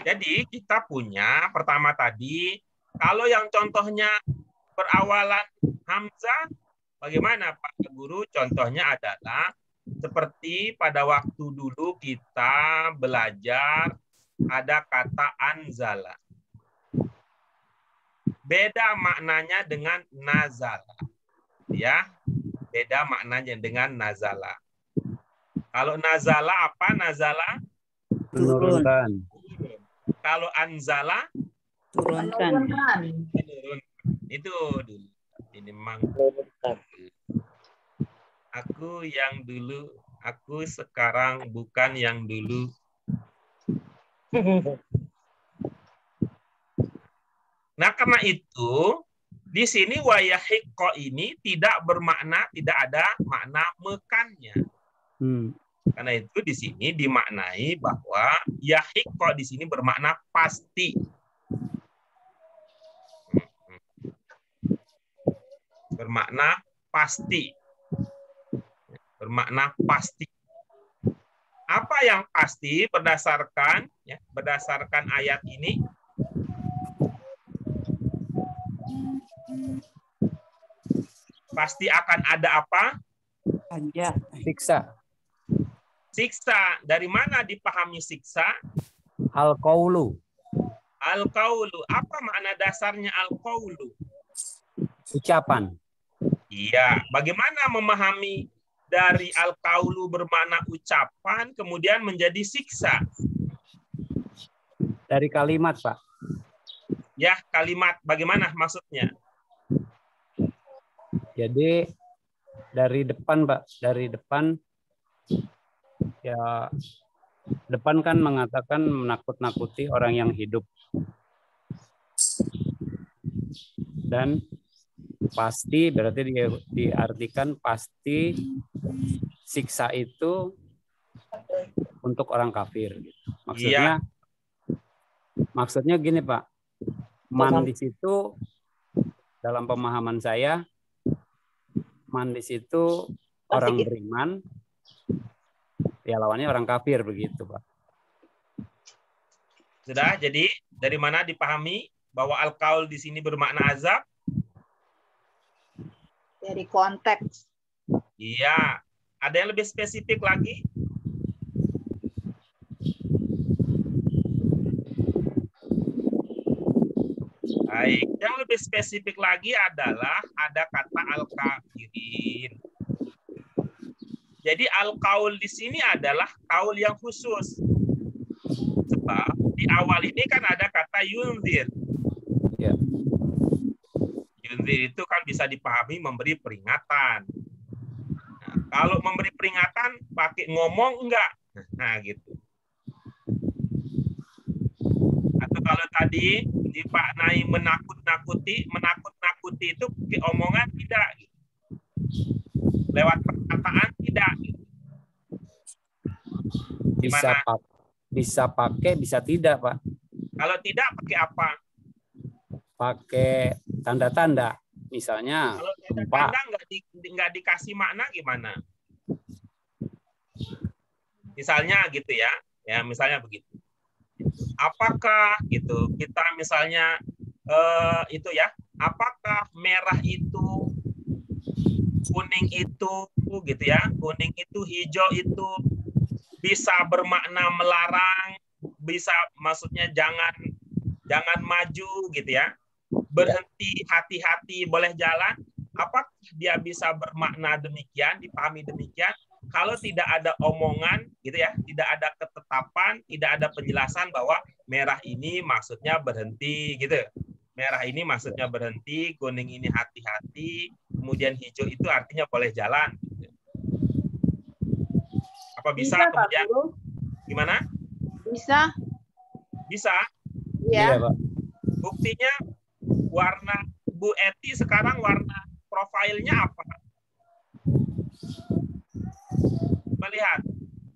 jadi kita punya pertama tadi, kalau yang contohnya berawalan hamzah, bagaimana Pak Guru? Contohnya adalah seperti pada waktu dulu kita belajar ada kata anzala. Beda maknanya dengan nazala. Ya, beda maknanya dengan nazala. Kalau nazala apa? Nazala Menurunkan. kalau anzala Turunkan. menurun. Itu dulu. Ini memang aku yang dulu, aku sekarang bukan yang dulu. Nah, karena itu di sini wayahikko ini tidak bermakna, tidak ada makna mekannya. Karena itu di sini dimaknai bahwa yahikko di sini bermakna pasti. Bermakna pasti. Bermakna pasti. Apa yang pasti berdasarkan ayat ini? Pasti akan ada apa? Ada. Siksa. Siksa. Dari mana dipahami siksa? Al-qaulu. Al-qaulu. Apa makna dasarnya al-qaulu? Ucapan. Iya. Bagaimana memahami dari al-qaulu bermakna ucapan kemudian menjadi siksa? Dari kalimat, Pak. Ya, kalimat. Bagaimana maksudnya? Jadi dari depan, Pak. Dari depan, ya depan kan mengatakan menakut-nakuti orang yang hidup. Dan pasti berarti diartikan pasti siksa itu untuk orang kafir. Maksudnya, maksudnya gini Pak, man di situ dalam pemahaman saya, man di situ orang beriman, ya lawannya orang kafir begitu Pak. Sudah, jadi dari mana dipahami bahwa al-qaul di sini bermakna azab? Dari konteks. Iya. Ada yang lebih spesifik lagi? Baik. Yang lebih spesifik lagi adalah ada kata al-kafirin. Jadi al-qaul di sini adalah qaul yang khusus. Sebab di awal ini kan ada kata yunzir. Ya. Yunzir itu kan bisa dipahami memberi peringatan. Nah, kalau memberi peringatan pakai ngomong enggak? Nah, gitu. Atau kalau tadi dipaknai menakut-nakuti itu pakai omongan tidak. Lewat perkataan tidak. Bisa pakai, bisa tidak, Pak. Kalau tidak pakai apa? Pakai tanda-tanda. Misalnya, kalau tanda-tanda nggak dikasih makna gimana? Misalnya gitu ya, misalnya begitu. Apakah gitu kita misalnya itu ya, apakah merah itu, kuning itu, gitu ya, kuning itu, hijau itu bisa bermakna melarang, bisa maksudnya jangan maju gitu ya, berhenti, hati-hati, boleh jalan. Apakah dia bisa bermakna demikian, dipahami demikian? Kalau tidak ada omongan gitu ya, tidak ada ketetapan, tidak ada penjelasan bahwa merah ini maksudnya berhenti gitu. Merah ini maksudnya berhenti, kuning ini hati-hati, kemudian hijau itu artinya boleh jalan. Gitu. Apa bisa kemudian? Pak Guru? Gimana? Bisa. Bisa. Ya. Iya, Pak. Buktinya warna Bu Eti sekarang warna profilnya apa? Melihat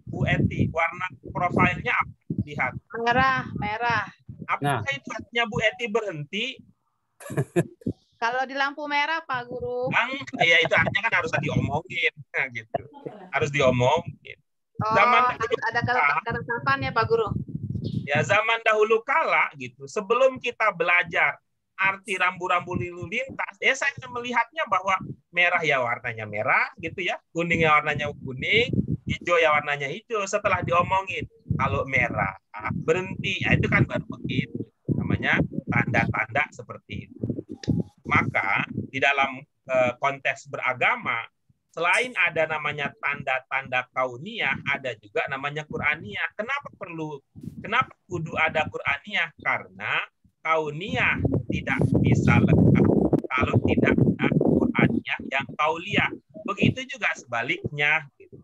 Bu Eti, warna profilnya apa? Lihat. Merah. Apakah itu artinya Bu Eti berhenti? Kalau di lampu merah, Pak Guru. Ya itu artinya kan harus diomongin, gitu. Harus diomongin. Zaman harus ada ketetapan ya, Pak Guru. Ya, zaman dahulu kala gitu, sebelum kita belajar arti rambu-rambu lalu lintas, saya melihatnya bahwa merah ya warnanya merah gitu ya, kuning ya warnanya kuning, hijau ya warnanya hijau. Setelah diomongin kalau merah berhenti, ya itu kan baru begitu. Namanya tanda-tanda seperti itu. Maka di dalam konteks beragama, selain ada namanya tanda-tanda kauniyah, ada juga namanya Qur'aniyah. Kenapa kudu ada Qur'aniyah? Karena kauniyah tidak bisa lengkap kalau tidak ada Qur'aniyah yang kauliyah. Begitu juga sebaliknya. Gitu.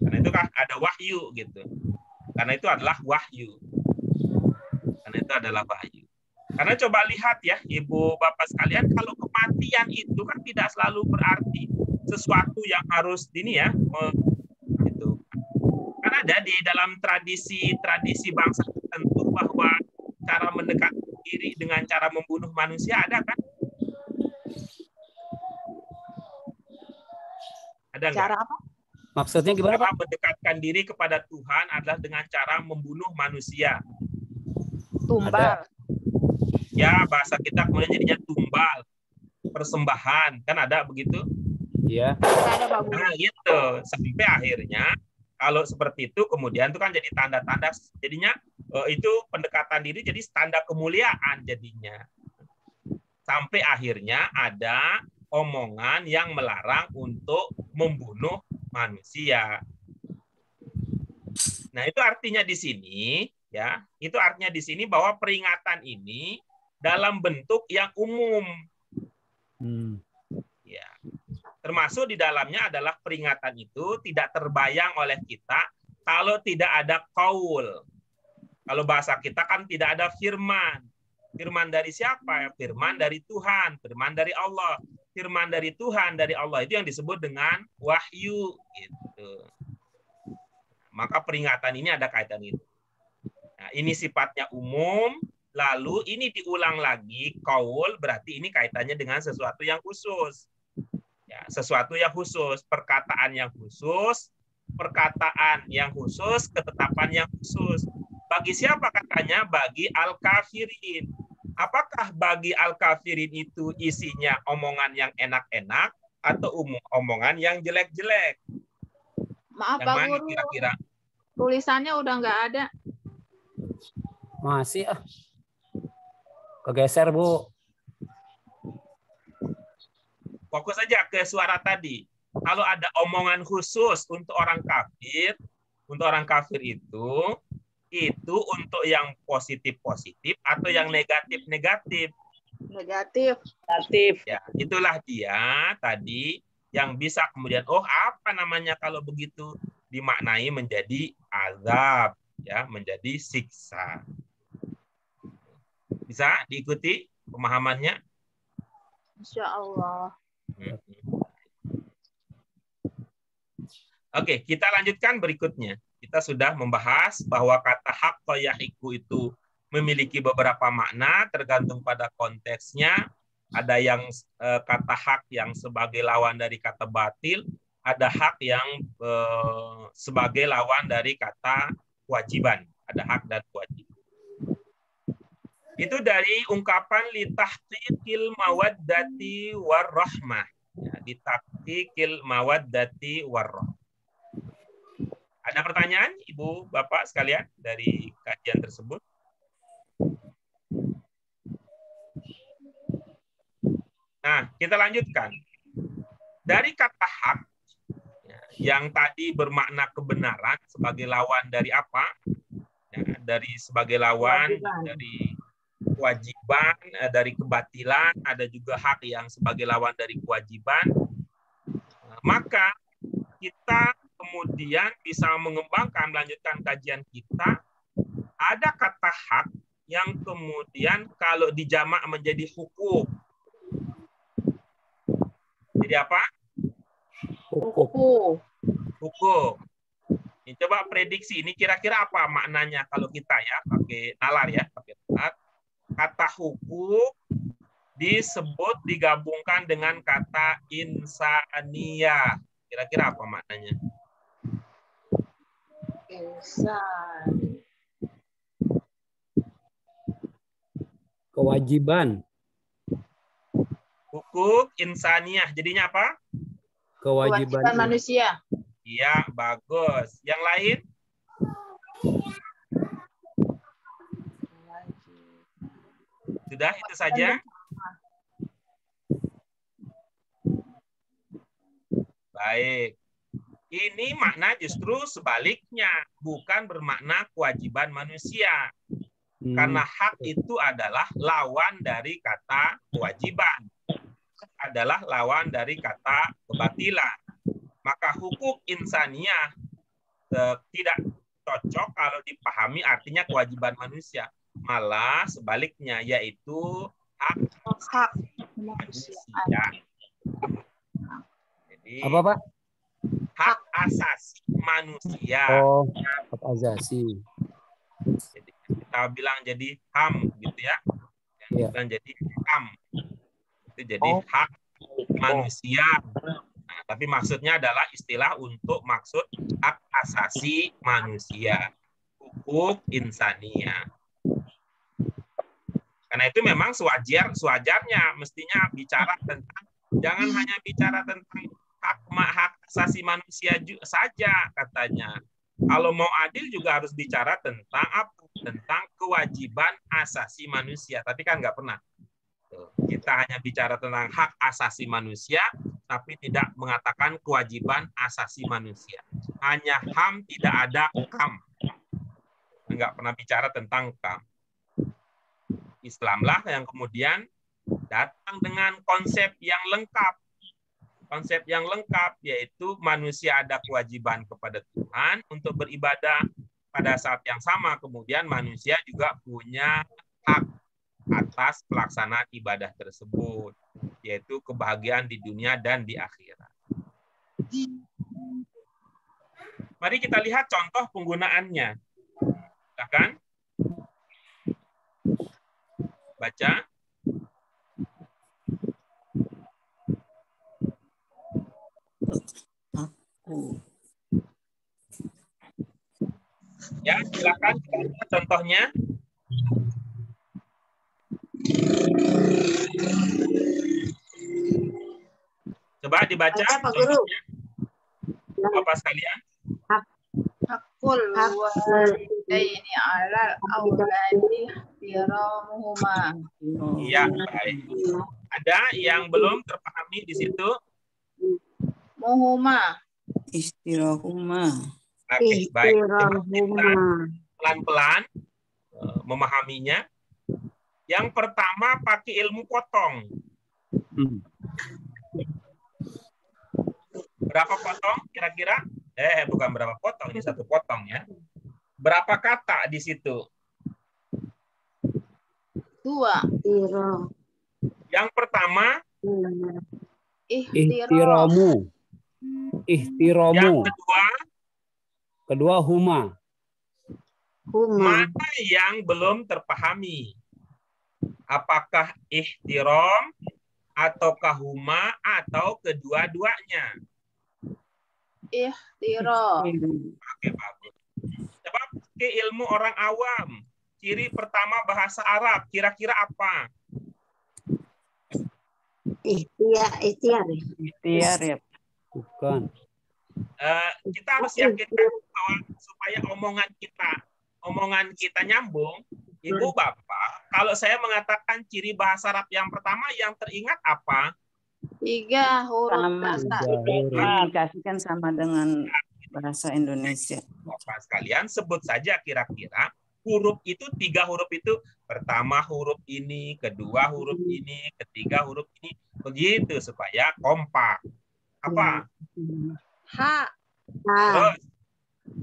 Karena itu kan ada wahyu gitu. Karena itu adalah wahyu. Karena coba lihat ya, Ibu Bapak sekalian, kalau kematian itu kan tidak selalu berarti sesuatu yang harus gitu. Kan ada di dalam tradisi bangsa tertentu bahwa cara mendekati diri dengan cara membunuh manusia, ada kan? Ada nggak? Cara apa? Maksudnya gimana, Cara Pak? mendekatkan diri kepada Tuhan adalah dengan cara membunuh manusia. Tumbal. Ya, bahasa kita kemudian jadinya tumbal, persembahan, kan ada begitu? Iya. Ada, Pak Guru. Nah, gitu. Sampai akhirnya kalau seperti itu kemudian itu kan jadi tanda-tanda, jadinya itu pendekatan diri jadi tanda kemuliaan jadinya. Sampai akhirnya ada omongan yang melarang untuk membunuh manusia. Nah, itu artinya di sini ya, itu artinya di sini bahwa peringatan ini dalam bentuk yang umum. Ya. Termasuk di dalamnya adalah peringatan itu tidak terbayang oleh kita kalau tidak ada qaul. Kalau bahasa kita kan tidak ada firman. Firman dari siapa? Firman dari Tuhan, firman dari Allah. Firman dari Tuhan, dari Allah itu yang disebut dengan wahyu gitu. Maka peringatan ini ada kaitan itu. Nah, ini sifatnya umum. Lalu ini diulang lagi, qaul berarti ini kaitannya dengan sesuatu yang khusus. Ya, sesuatu yang khusus, perkataan yang khusus, ketetapan yang khusus. Bagi siapa katanya? Bagi al-kafirin. Apakah bagi al-kafirin itu isinya omongan yang enak-enak atau omongan yang jelek-jelek? Maaf, Yang Pak mana Guru. kira-kira? Tulisannya udah nggak ada. Masih kegeser, Bu. Fokus saja ke suara tadi. Kalau ada omongan khusus untuk orang kafir itu untuk yang positif-positif atau yang negatif-negatif? Negatif. Ya, itulah dia tadi yang bisa kemudian apa namanya kalau begitu dimaknai menjadi azab, ya, menjadi siksa. Bisa diikuti pemahamannya? Insya Allah. Oke, kita lanjutkan berikutnya. Kita sudah membahas bahwa kata haqqa yahiqu itu memiliki beberapa makna tergantung pada konteksnya. Ada yang kata hak yang sebagai lawan dari kata batil, ada hak yang sebagai lawan dari kata kewajiban. Ada hak dan kewajiban. Itu dari ungkapan litahqiqil mawaddati warahmah. Ya, litahqiqil mawaddati warahmah. Ada pertanyaan, Ibu, Bapak sekalian dari kajian tersebut? Nah, kita lanjutkan. Dari kata hak, yang tadi bermakna kebenaran sebagai lawan dari apa? Ya, dari sebagai lawan dari kewajiban, dari kebatilan, ada juga hak yang sebagai lawan dari kewajiban. Maka kita kemudian bisa mengembangkan, melanjutkan kajian kita, ada kata hak yang kemudian kalau dijamak menjadi hukum. Jadi apa? Hukum. Hukum. Ini coba prediksi, ini kira-kira apa maknanya kalau kita ya, pakai nalar ya, pakai nalar. Kata hukum disebut digabungkan dengan kata insaniyah. Kira-kira apa maknanya? Insan. Kewajiban. Hukum insaniyah. Jadinya apa? Kewajiban manusia. Iya, bagus. Yang lain? Sudah, itu saja. Baik. Ini makna justru sebaliknya. Bukan bermakna kewajiban manusia. Karena hak itu adalah lawan dari kata kewajiban. Adalah lawan dari kata kebatilan. Maka hukum insaniyah tidak cocok kalau dipahami artinya kewajiban manusia. Malah sebaliknya, yaitu hak manusia. Jadi, apa, Pak? Hak asasi manusia. Oh, hak asasi. Jadi kita bilang jadi HAM gitu ya. Yang bilang jadi HAM. Itu jadi hak manusia. Nah, tapi maksudnya adalah istilah untuk maksud hak asasi manusia. Hukuk insaniyah. Karena itu memang sewajarnya mestinya bicara tentang, jangan hanya bicara tentang hak asasi manusia saja katanya. Kalau mau adil juga harus bicara tentang apa? Tentang kewajiban asasi manusia. Tapi kan nggak pernah. Kita hanya bicara tentang hak asasi manusia, tapi tidak mengatakan kewajiban asasi manusia. Hanya HAM, tidak ada KAM. Nggak pernah bicara tentang KAM. Islamlah yang kemudian datang dengan konsep yang lengkap. Konsep yang lengkap yaitu manusia ada kewajiban kepada Tuhan untuk beribadah, pada saat yang sama kemudian manusia juga punya hak atas pelaksanaan ibadah tersebut, yaitu kebahagiaan di dunia dan di akhirat. Mari kita lihat contoh penggunaannya. Silakan. Baca. Ya, silakan contohnya. Coba dibaca contohnya. Bapak sekalian. Hakul walidaini alal auladi ihtiromuhuma. Iya, baik. Ada yang belum terpahami di situ? Muhuma. Istirahuma. Oke, baik. Kita pelan-pelan memahaminya. Yang pertama pakai ilmu potong. Berapa potong kira-kira? Bukan berapa potong, ini satu potong ya. Berapa kata di situ? 2. Yang pertama Ihtiramu. Yang kedua huma. Mana yang belum terpahami? Apakah ihtiram ataukah huma atau kedua-duanya? Ihtiram. Oke, bagus. Coba pakai ilmu orang awam ciri pertama bahasa Arab. Kira-kira apa? Ikhtiar. Ikhtiar ya. Bukan. Kita harus yakinkan bahwa supaya omongan kita nyambung. Ibu Bapak, kalau saya mengatakan ciri bahasa Arab yang pertama yang teringat apa? 3 huruf Sama. dasar. Dikasihkan sama dengan bahasa Indonesia. Bapak sekalian, sebut saja kira-kira huruf itu, 3 huruf itu, pertama huruf ini, kedua huruf ini, ketiga huruf ini, begitu supaya kompak. Apa? Ha,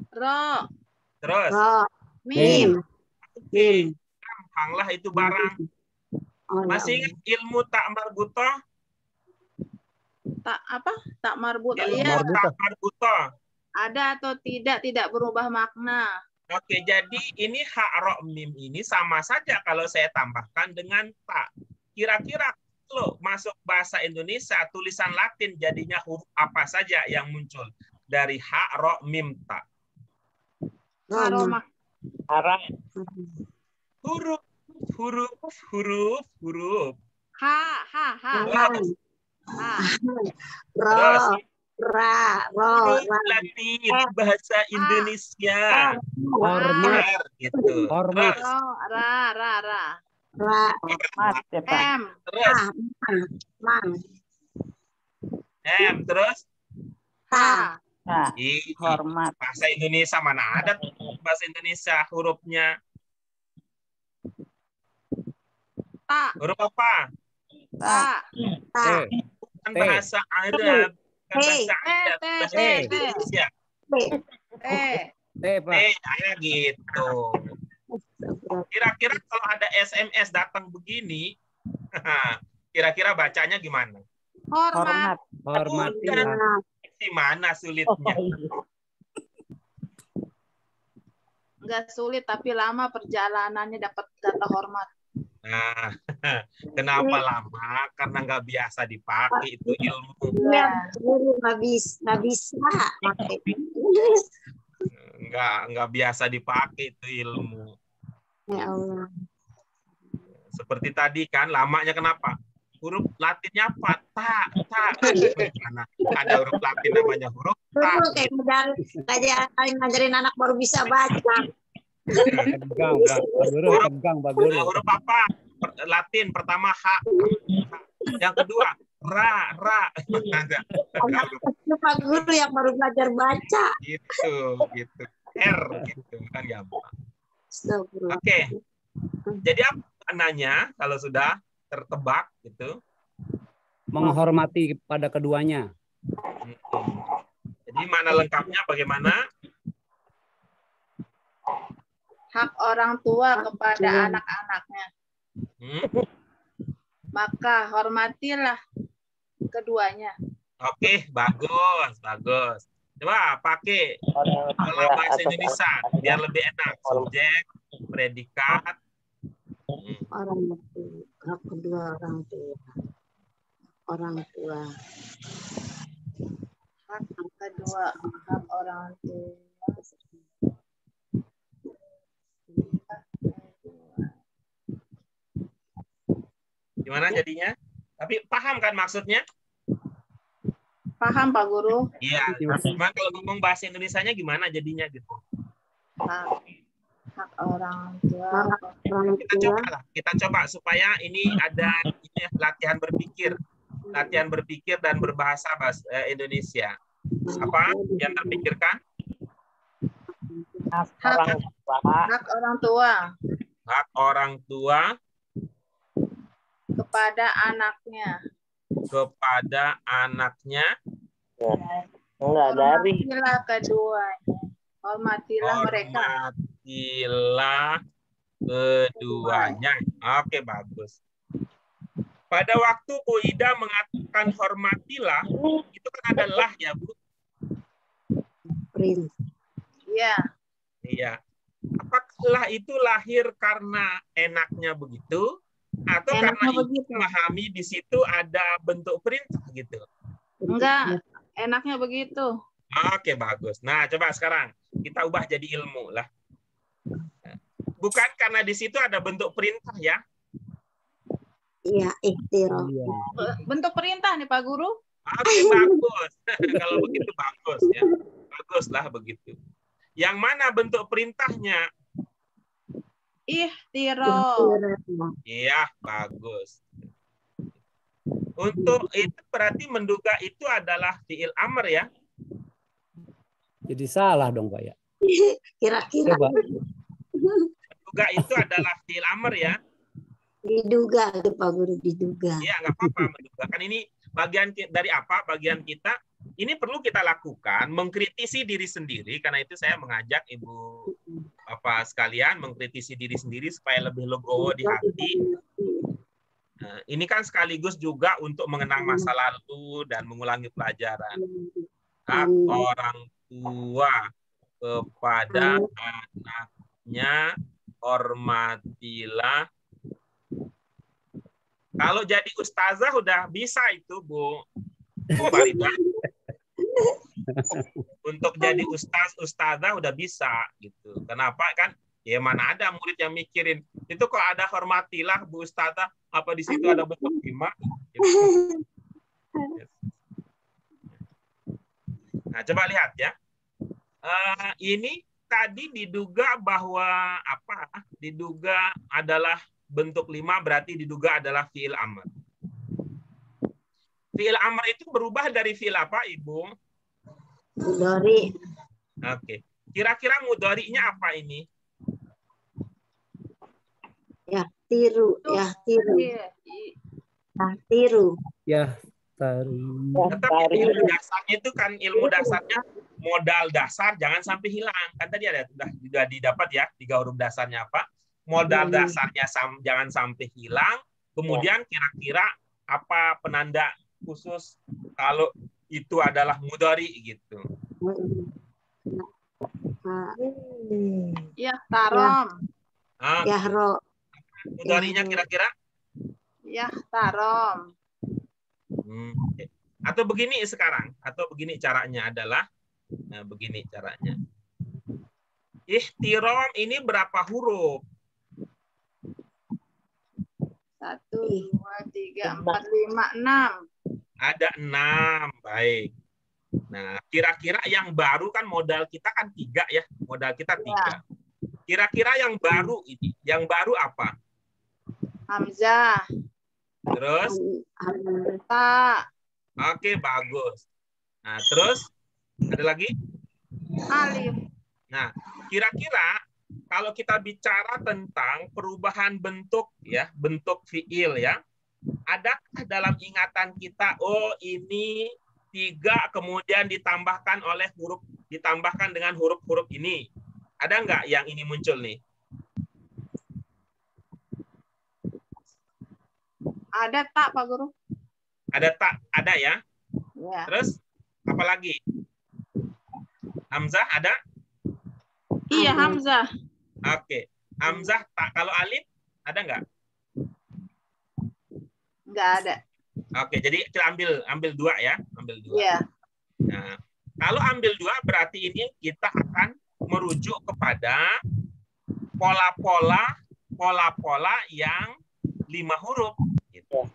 Terus, ro, Oke. mim. Gampanglah itu barang. Masih ingat ilmu tak marbutoh? Tak apa? Tak marbut. Ilmu Iya, tak marbutoh. ada atau tidak berubah makna. Oke, jadi ini hak ro mim ini sama saja kalau saya tambahkan dengan tak. Kira-kira kalau masuk bahasa Indonesia tulisan Latin jadinya huruf apa saja yang muncul dari hak ro mim tak? Haromak. Arah. Huruf. Ha. Terus, Ha. huruf Latin bahasa Indonesia. Hormat. Gitu. Hormat. Terus, Ro, ra. Hormat ya Pak. M. terus, terus, Ha. Nah, Ih, hormat. bahasa Indonesia mana ada bahasa Indonesia hurufnya? Ta. Huruf apa? Ta. Bukan T. bahasa Arab, bukan bahasa Arab, T. bahasa T. Indonesia. Pak. Gitu. Kira-kira kalau ada SMS datang begini, kira-kira bacanya gimana? Hormat. Hormatilah. Di mana sulitnya? Enggak sulit tapi lama perjalanannya dapat kata hormat. Nah, kenapa lama? Karena nggak biasa dipakai itu ilmu. Iya. Nggak bisa pakai. Nggak biasa dipakai itu ilmu. Ya Allah. Seperti tadi kan, lamanya kenapa? Huruf Latinnya apa? Tak. Mana ada huruf Latin namanya huruf tak. Kayak ngajarin anak baru bisa baca. Tegang, Pak Guru. Huruf apa? Latin pertama H. Yang kedua ra. Pak Guru yang baru belajar baca. Gitu. R gitu kan gampang. Oke. Jadi apa maknanya kalau sudah tertebak gitu? Menghormati pada keduanya. Jadi makna lengkapnya bagaimana? Hak orang tua kepada anak-anaknya. Maka hormatilah keduanya. Oke, bagus. Coba pakai kalau bahasa Indonesia biar lebih enak. Subjek, predikat. Orang tua, hak kedua orang tua. Hak kedua, hak orang tua. Gimana jadinya? Tapi paham kan maksudnya? Paham Pak Guru? Iya. Cuma kalau ngomong bahasa Indonesianya gimana jadinya gitu? Hak orang tua. Kita coba supaya ini ada latihan berpikir dan berbahasa Indonesia. Apa yang terpikirkan? Hak orang tua. Hak orang tua Kepada anaknya. Enggak dari. Hormatilah keduanya. Hormatilah mereka. Hormatilah keduanya. Oke, bagus. Pada waktu Uida mengatakan hormatilah, itu kan adalah ya, Bu? Iya. Apakah itu lahir karena enaknya begitu? Atau karena ibu memahami di situ ada bentuk perintah gitu? Enggak, enaknya begitu. Oke, bagus. Nah, coba sekarang kita ubah jadi ilmu lah. Bukan karena di situ ada bentuk perintah ya. Iya, ikhtiroh. Iya. Bentuk perintah nih Pak Guru. Oke, bagus. Kalau begitu bagus ya. Baguslah begitu. Yang mana bentuk perintahnya? Ihtiro. Iya, bagus. Untuk itu berarti menduga itu adalah fiil amr ya. Jadi salah dong Pak ya. Kira-kira Coba. Menduga itu adalah fiil amr ya. diduga tuh Pak Guru, diduga. Iya, nggak apa-apa menduga. Kan ini bagian dari apa? Bagian kita. Ini perlu kita lakukan, mengkritisi diri sendiri. Karena itu saya mengajak Ibu Bapak sekalian mengkritisi diri sendiri supaya lebih legowo di hati. Nah, ini kan sekaligus juga untuk mengenang masa lalu dan mengulangi pelajaran. Hak orang tua kepada anaknya, hormatilah. Kalau jadi ustazah udah bisa itu, Bu Farida. Untuk jadi ustazah udah bisa gitu. Kenapa kan? Ya mana ada murid yang mikirin itu kok ada hormatilah Bu Ustazah, apa di situ ada bentuk lima? Gitu. Nah, coba lihat ya. Ini tadi diduga bahwa apa? Diduga adalah bentuk 5 berarti diduga adalah fiil amr. Fiil amr itu berubah dari fiil apa, Ibu? Mudhari. Oke. Kira-kira mudhari'nya apa ini? Ya, tiru. Ya, tiru. Nah, tiru. Ya, tari. Tetapi ilmu dasarnya itu kan ilmu dasarnya modal dasar jangan sampai hilang. Kan tadi ada sudah didapat ya 3 huruf dasarnya apa? Modal dasarnya jangan sampai hilang. Kemudian kira-kira apa penanda khusus kalau itu adalah mudhari gitu. Ya, tarom. Ya, ro. Mudhari'nya kira-kira? Ya, tarom. Atau begini sekarang, atau begini caranya adalah begini caranya. Ihtiram ini berapa huruf? 1, 2, 3, 4, 5, 6. Ada 6, baik. Nah, kira-kira yang baru kan modal kita kan 3 ya, modal kita 3. Kira-kira yang baru ini, yang baru apa? Hamzah. Terus? Ta. Oke, bagus. Nah, terus ada lagi? Alif. Nah, kira-kira kalau kita bicara tentang perubahan bentuk ya, bentuk fiil ya, adakah dalam ingatan kita oh ini 3 kemudian ditambahkan dengan huruf-huruf ini? Ada nggak yang ini muncul nih? Ada tak Pak Guru? Ada tak? Ada ya? Ya. Terus apa lagi? Hamzah ada? Iya, Hamzah. Oke. Hamzah tak. Kalau alif ada nggak? Nggak ada. Oke, jadi kita ambil 2 ya, ambil 2. Iya. Nah, kalau ambil 2 berarti ini kita akan merujuk kepada pola-pola yang 5 huruf. Gitu.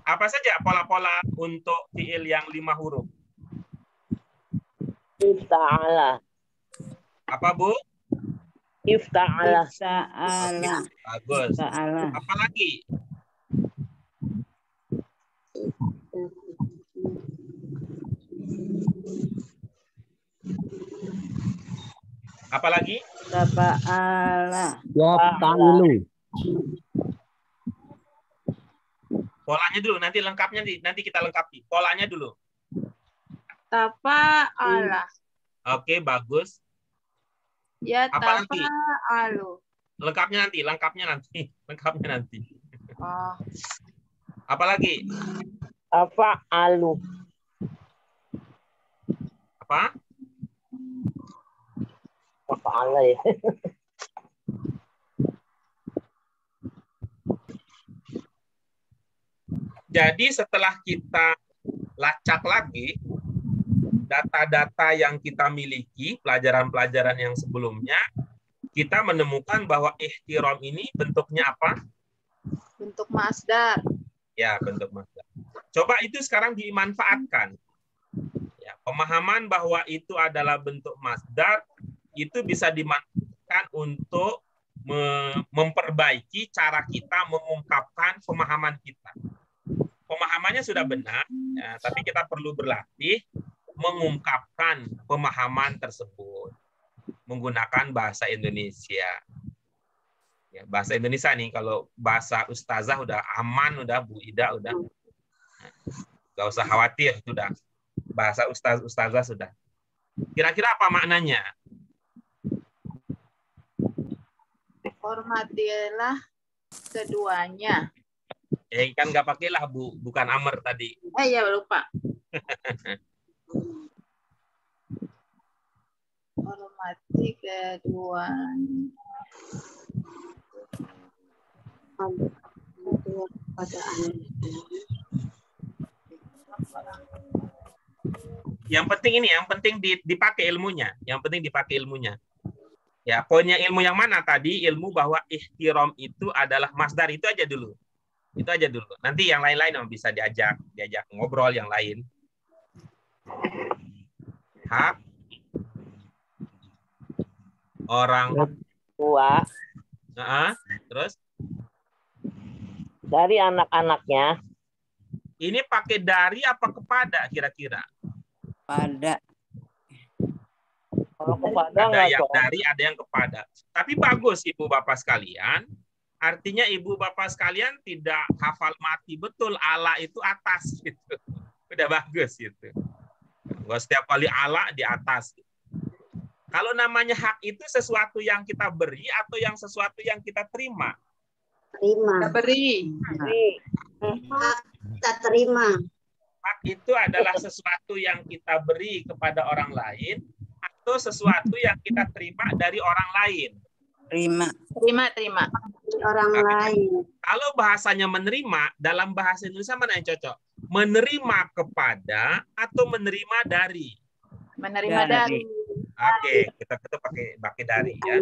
Apa saja pola-pola untuk fiil yang 5 huruf? Ifta'ala. Apa, Bu? Ifta'ala. Sa'ala. Bagus. Sa'ala. Apa lagi? Apa lagi? Sa'ala. Yafta'ilu. Polanya dulu, nanti lengkapnya nanti kita lengkapi. Polanya dulu. Tafa'ala. Oke, bagus. Ya, Apa lagi? tafa'alu. Lengkapnya nanti. Oh. Apa lagi? Afa'alu. Apa? Afa'ala ya. Jadi setelah kita lacak lagi data-data yang kita miliki, pelajaran-pelajaran yang sebelumnya, kita menemukan bahwa ihtiram ini bentuknya apa? Bentuk masdar. Ya, bentuk masdar. Coba itu sekarang dimanfaatkan. Ya, pemahaman bahwa itu adalah bentuk masdar itu bisa dimanfaatkan untuk memperbaiki cara kita mengungkapkan pemahaman kita. Pemahamannya sudah benar, ya, tapi kita perlu berlatih mengungkapkan pemahaman tersebut menggunakan bahasa Indonesia. Ya, bahasa Indonesia nih, kalau bahasa ustazah udah aman, udah Bu Ida udah, nggak usah khawatir, sudah bahasa ustazah sudah. Kira-kira apa maknanya? Hormatilah keduanya. Kan nggak pakailah Bu, bukan Amr tadi. Ya lupa. Hormati keduanya. Yang penting ini, yang penting dipakai ilmunya. Yang penting dipakai ilmunya. Ya, poinnya ilmu yang mana tadi? Ilmu bahwa ihtiram itu adalah masdar, itu aja dulu. Itu aja dulu. Nanti yang lain-lain bisa diajak ngobrol yang lain. Hak orang tua terus dari anak-anaknya. Ini pakai dari apa kepada kira-kira? Pada. Kalau kepada Ada yang nggak, dari, ada yang kepada. Tapi bagus Ibu Bapak sekalian. Artinya Ibu Bapak sekalian tidak hafal mati betul ala itu atas gitu. Udah bagus gitu. Nggak setiap kali ala di atas. Kalau namanya hak itu sesuatu yang kita beri atau yang sesuatu yang kita terima? Terima. Beri. Kita terima. Hak itu adalah sesuatu yang kita beri kepada orang lain atau sesuatu yang kita terima dari orang lain. Terima. Orang lain. Kalau bahasanya menerima, dalam bahasa Indonesia mana yang cocok? Menerima kepada atau menerima dari? Menerima dari. Oke, kita pakai dari ya.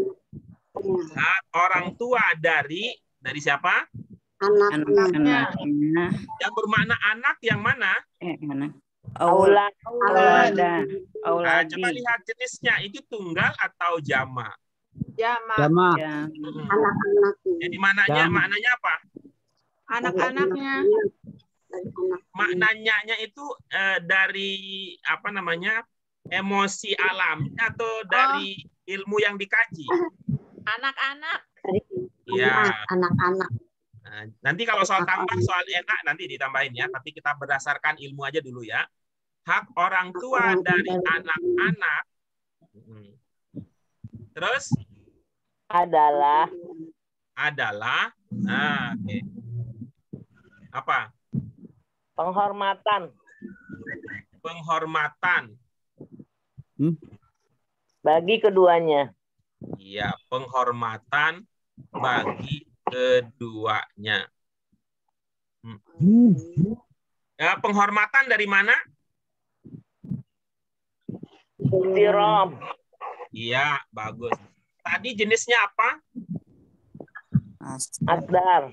Hak orang tua dari siapa? Anaknya. Yang bermakna anak yang mana? aula, Nah, coba lihat jenisnya, itu tunggal atau jama? Jama. Anak-anak. Jadi maknanya apa? Anak-anaknya. Maknanya itu dari apa namanya? Emosi alami atau dari ilmu yang dikaji? Anak-anak. Ya. Anak-anak. Nah, nanti kalau soal enak nanti ditambahin ya, tapi kita berdasarkan ilmu aja dulu ya. Hak orang tua dari anak-anak. Terus adalah oke. Apa? penghormatan bagi keduanya. Iya, penghormatan bagi keduanya. Ya, penghormatan dari mana? Ihtiram. Iya, bagus. Tadi jenisnya apa? Masdar.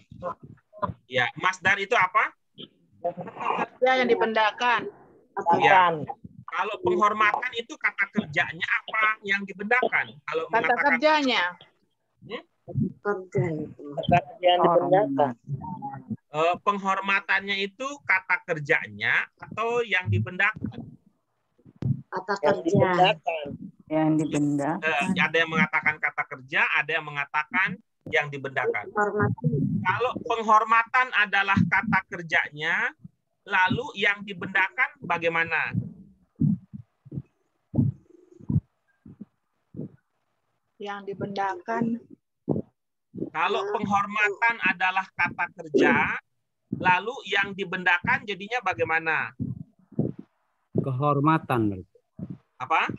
Ya, masdar itu apa? Kerja yang dibendakan. Katakan. Kalau penghormatan itu kata kerjanya apa yang dibendakan? Kalau Kata mengatakan kerjanya. Kerja itu. Kata yang dibenarkan. Penghormatannya itu kata kerjanya atau yang dibendakan? Kata Yang kerja. dibenarkan. Yang dibendakan. Ada yang mengatakan kata kerja, ada yang mengatakan yang dibendakan. Hormati. Kalau penghormatan adalah kata kerjanya, lalu yang dibendakan bagaimana? Yang dibendakan. Kalau penghormatan adalah kata kerja, lalu yang dibendakan jadinya bagaimana? Kehormatan. Apa?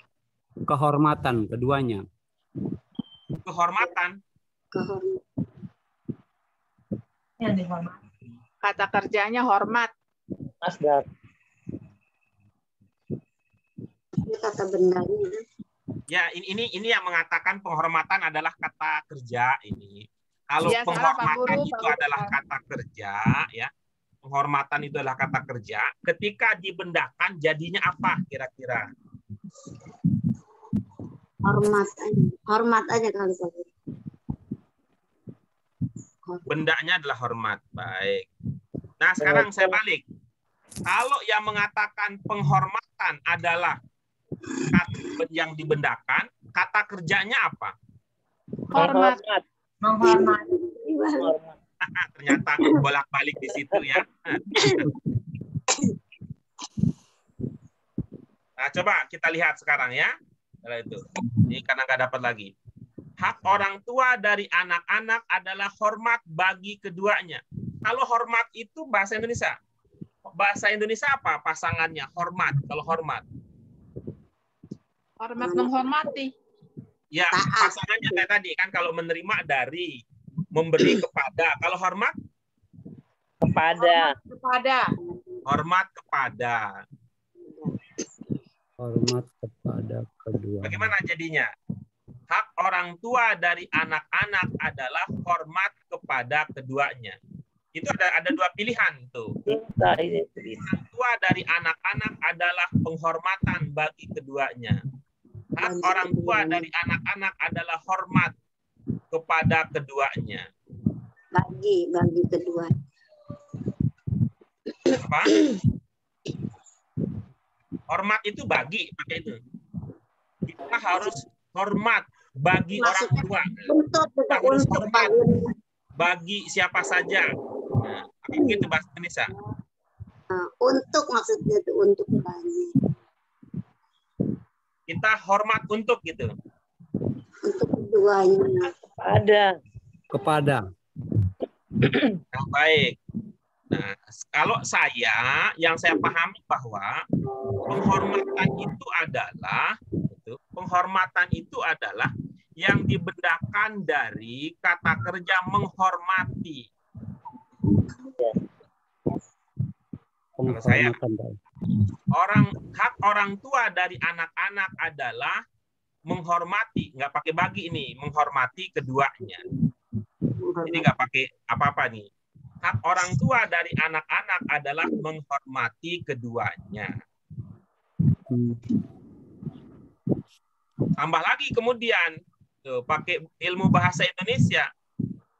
Kehormatan keduanya. Kehormatan. Kata kerjanya hormat. Masdar. Ini kata bendanya. Ya, ini yang mengatakan penghormatan adalah kata kerja ini. Kalau Ya, salah, Pak penghormatan Guru, itu Pak adalah Guru. kata kerja, ya. Penghormatan itu adalah kata kerja. Ketika dibendakan jadinya apa kira-kira? Hormat aja kali Pak Guru. Bendanya adalah hormat. Baik. Nah, sekarang saya balik. Kalau yang mengatakan penghormatan adalah kata yang dibendakan, kata kerjanya apa? Hormat. Menghormat. Hormat. Ternyata bolak-balik di situ ya. Nah, coba kita lihat sekarang ya. Kalau itu. Ini karena nggak dapat lagi. Hak orang tua dari anak-anak adalah hormat bagi keduanya. Kalau hormat itu bahasa Indonesia. Bahasa Indonesia apa pasangannya? Hormat. Kalau hormat. Hormat menghormati. Ya, pasangannya kayak tadi kan kalau menerima dari, memberi kepada. Kalau hormat? Kepada. Hormat kepada. Hormat kepada kedua. Bagaimana jadinya? Hak orang tua dari anak-anak adalah hormat kepada keduanya. Itu ada dua pilihan tuh. Orang tua dari anak-anak adalah penghormatan bagi keduanya. Hak orang tua dari anak-anak adalah hormat kepada keduanya. Bagi kedua. Apa? Hormat itu bagi, pakai itu. Kita harus hormat bagi orang tua. Kita harus hormat bagi siapa saja. Nah, begitu bahasa Indonesia. Untuk maksudnya itu untuk bagi. Kita hormat untuk gitu. Untuk keduanya. Kepada. Nah, baik. Nah, kalau yang saya pahami bahwa penghormatan itu adalah yang dibedakan dari kata kerja menghormati. Kalau saya, hak orang tua dari anak-anak adalah menghormati, nggak pakai bagi ini, menghormati keduanya. Ini nggak pakai apa-apa nih. Hak orang tua dari anak-anak adalah menghormati keduanya. Tambah lagi kemudian, tuh, pakai ilmu bahasa Indonesia.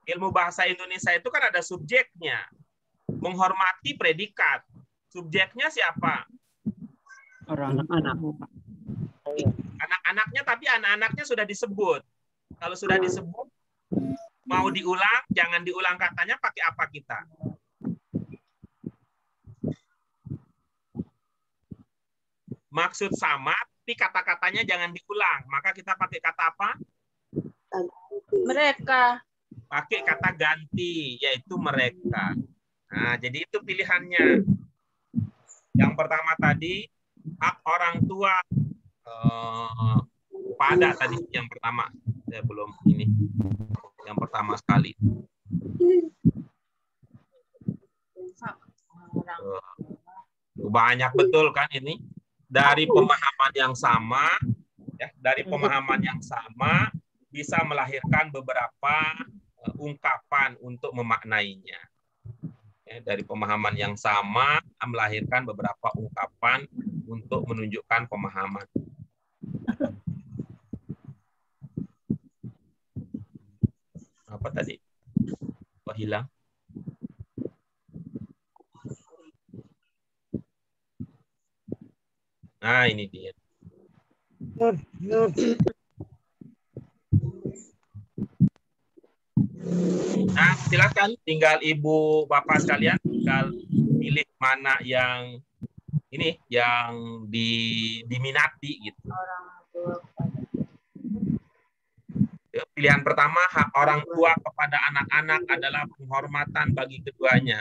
Ilmu bahasa Indonesia itu kan ada subjeknya. Menghormati predikat. Subjeknya siapa? Anak-anak. Anak-anaknya, tapi anak-anaknya sudah disebut. Kalau sudah disebut, mau diulang, jangan diulang katanya, pakai apa kita? Maksud sama, tapi kata-katanya jangan diulang. Maka kita pakai kata apa? Mereka. Pakai kata ganti, yaitu mereka. Nah, jadi itu pilihannya. Yang pertama tadi, hak orang tua pada tadi yang pertama. Saya belum ini. Yang pertama sekali. Banyak betul kan ini. Dari pemahaman yang sama, ya, dari pemahaman yang sama bisa melahirkan beberapa ungkapan untuk memaknainya. Ya, dari pemahaman yang sama melahirkan beberapa ungkapan untuk menunjukkan pemahaman. Apa tadi? Kok hilang? Nah, ini dia. Nah, silakan tinggal Ibu Bapak sekalian tinggal pilih mana yang ini yang diminati gitu. Pilihan pertama, hak orang tua kepada anak-anak adalah penghormatan bagi keduanya.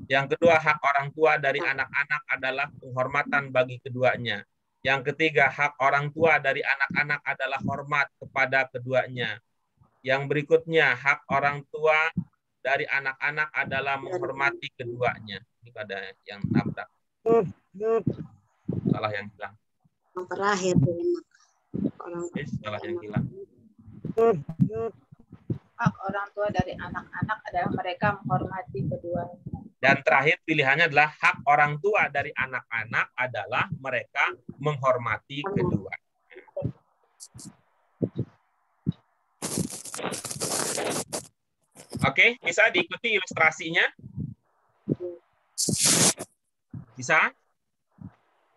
Yang kedua, hak orang tua dari anak-anak adalah penghormatan bagi keduanya. Yang ketiga, hak orang tua dari anak-anak adalah hormat kepada keduanya. Yang berikutnya, hak orang tua dari anak-anak adalah menghormati keduanya. Ini ada yang nabrak. Salah yang bilang. Yang terakhir, Salah yang hilang. Hak orang tua dari anak-anak adalah mereka menghormati keduanya. Dan terakhir pilihannya adalah hak orang tua dari anak-anak adalah mereka menghormati kedua. Oke, bisa diikuti ilustrasinya? Bisa?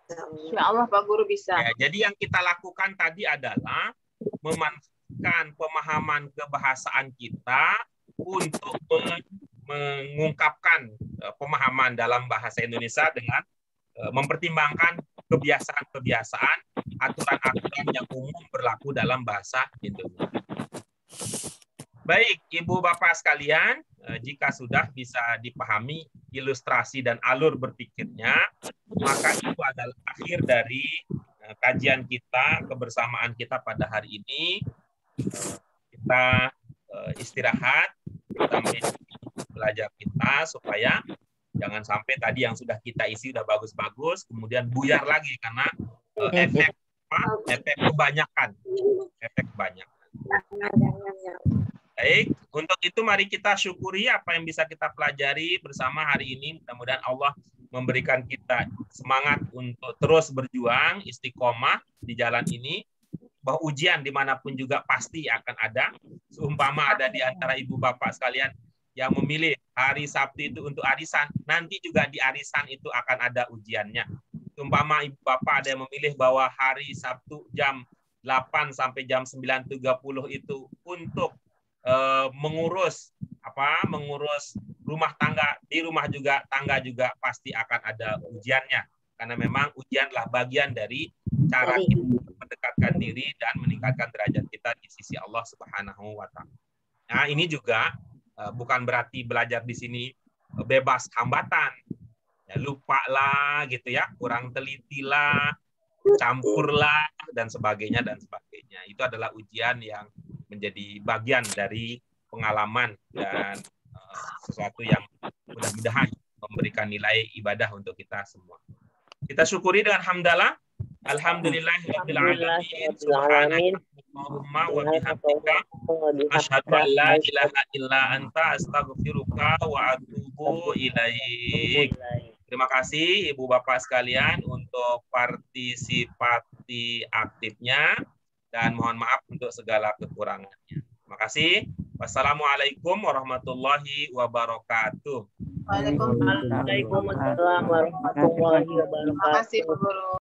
Insya Allah Pak Guru bisa. Ya, jadi yang kita lakukan tadi adalah memanfaatkan pemahaman kebahasaan kita untuk mengungkapkan pemahaman dalam bahasa Indonesia dengan mempertimbangkan kebiasaan-kebiasaan, aturan-aturan yang umum berlaku dalam bahasa Indonesia. Baik, Ibu Bapak sekalian, jika sudah bisa dipahami ilustrasi dan alur berpikirnya, maka itu adalah akhir dari kajian kita, kebersamaan kita pada hari ini. Kita istirahat, kita belajar kita supaya jangan sampai tadi yang sudah kita isi sudah bagus-bagus, kemudian buyar lagi karena efek kebanyakan. Efek kebanyakan. Baik, untuk itu mari kita syukuri apa yang bisa kita pelajari bersama hari ini. Mudah-mudahan Allah memberikan kita semangat untuk terus berjuang, istiqomah di jalan ini. Bahwa ujian dimanapun juga pasti akan ada. Seumpama ada di antara ibu bapak sekalian yang memilih hari Sabtu itu untuk arisan, nanti juga di arisan itu akan ada ujiannya. Seumpama ibu bapak ada yang memilih bahwa hari Sabtu jam 8 sampai jam 9.30 itu untuk mengurus rumah tangga, di rumah juga tangga juga pasti akan ada ujiannya, karena memang ujianlah bagian dari cara kita mendekatkan diri dan meningkatkan derajat kita di sisi Allah Subhanahu wa Ta'ala. Nah, ini juga bukan berarti belajar di sini bebas hambatan, ya, lupa lah gitu ya, kurang teliti lah, campurlah dan sebagainya dan sebagainya. Itu adalah ujian yang menjadi bagian dari pengalaman dan sesuatu yang mudah-mudahan memberikan nilai ibadah untuk kita semua. Kita syukuri dengan hamdalah. Alhamdulillahirabbil alamin. Subhanakallahumma wa bihamdika asyhadu an la ilaha illa anta astaghfiruka wa atubu ilaik. Terima kasih Ibu Bapak sekalian untuk partisipasi aktifnya. Dan mohon maaf untuk segala kekurangannya. Terima kasih. Wassalamualaikum warahmatullahi wabarakatuh. Waalaikumsalam warahmatullahi wabarakatuh. Terima kasih, Bu Guru.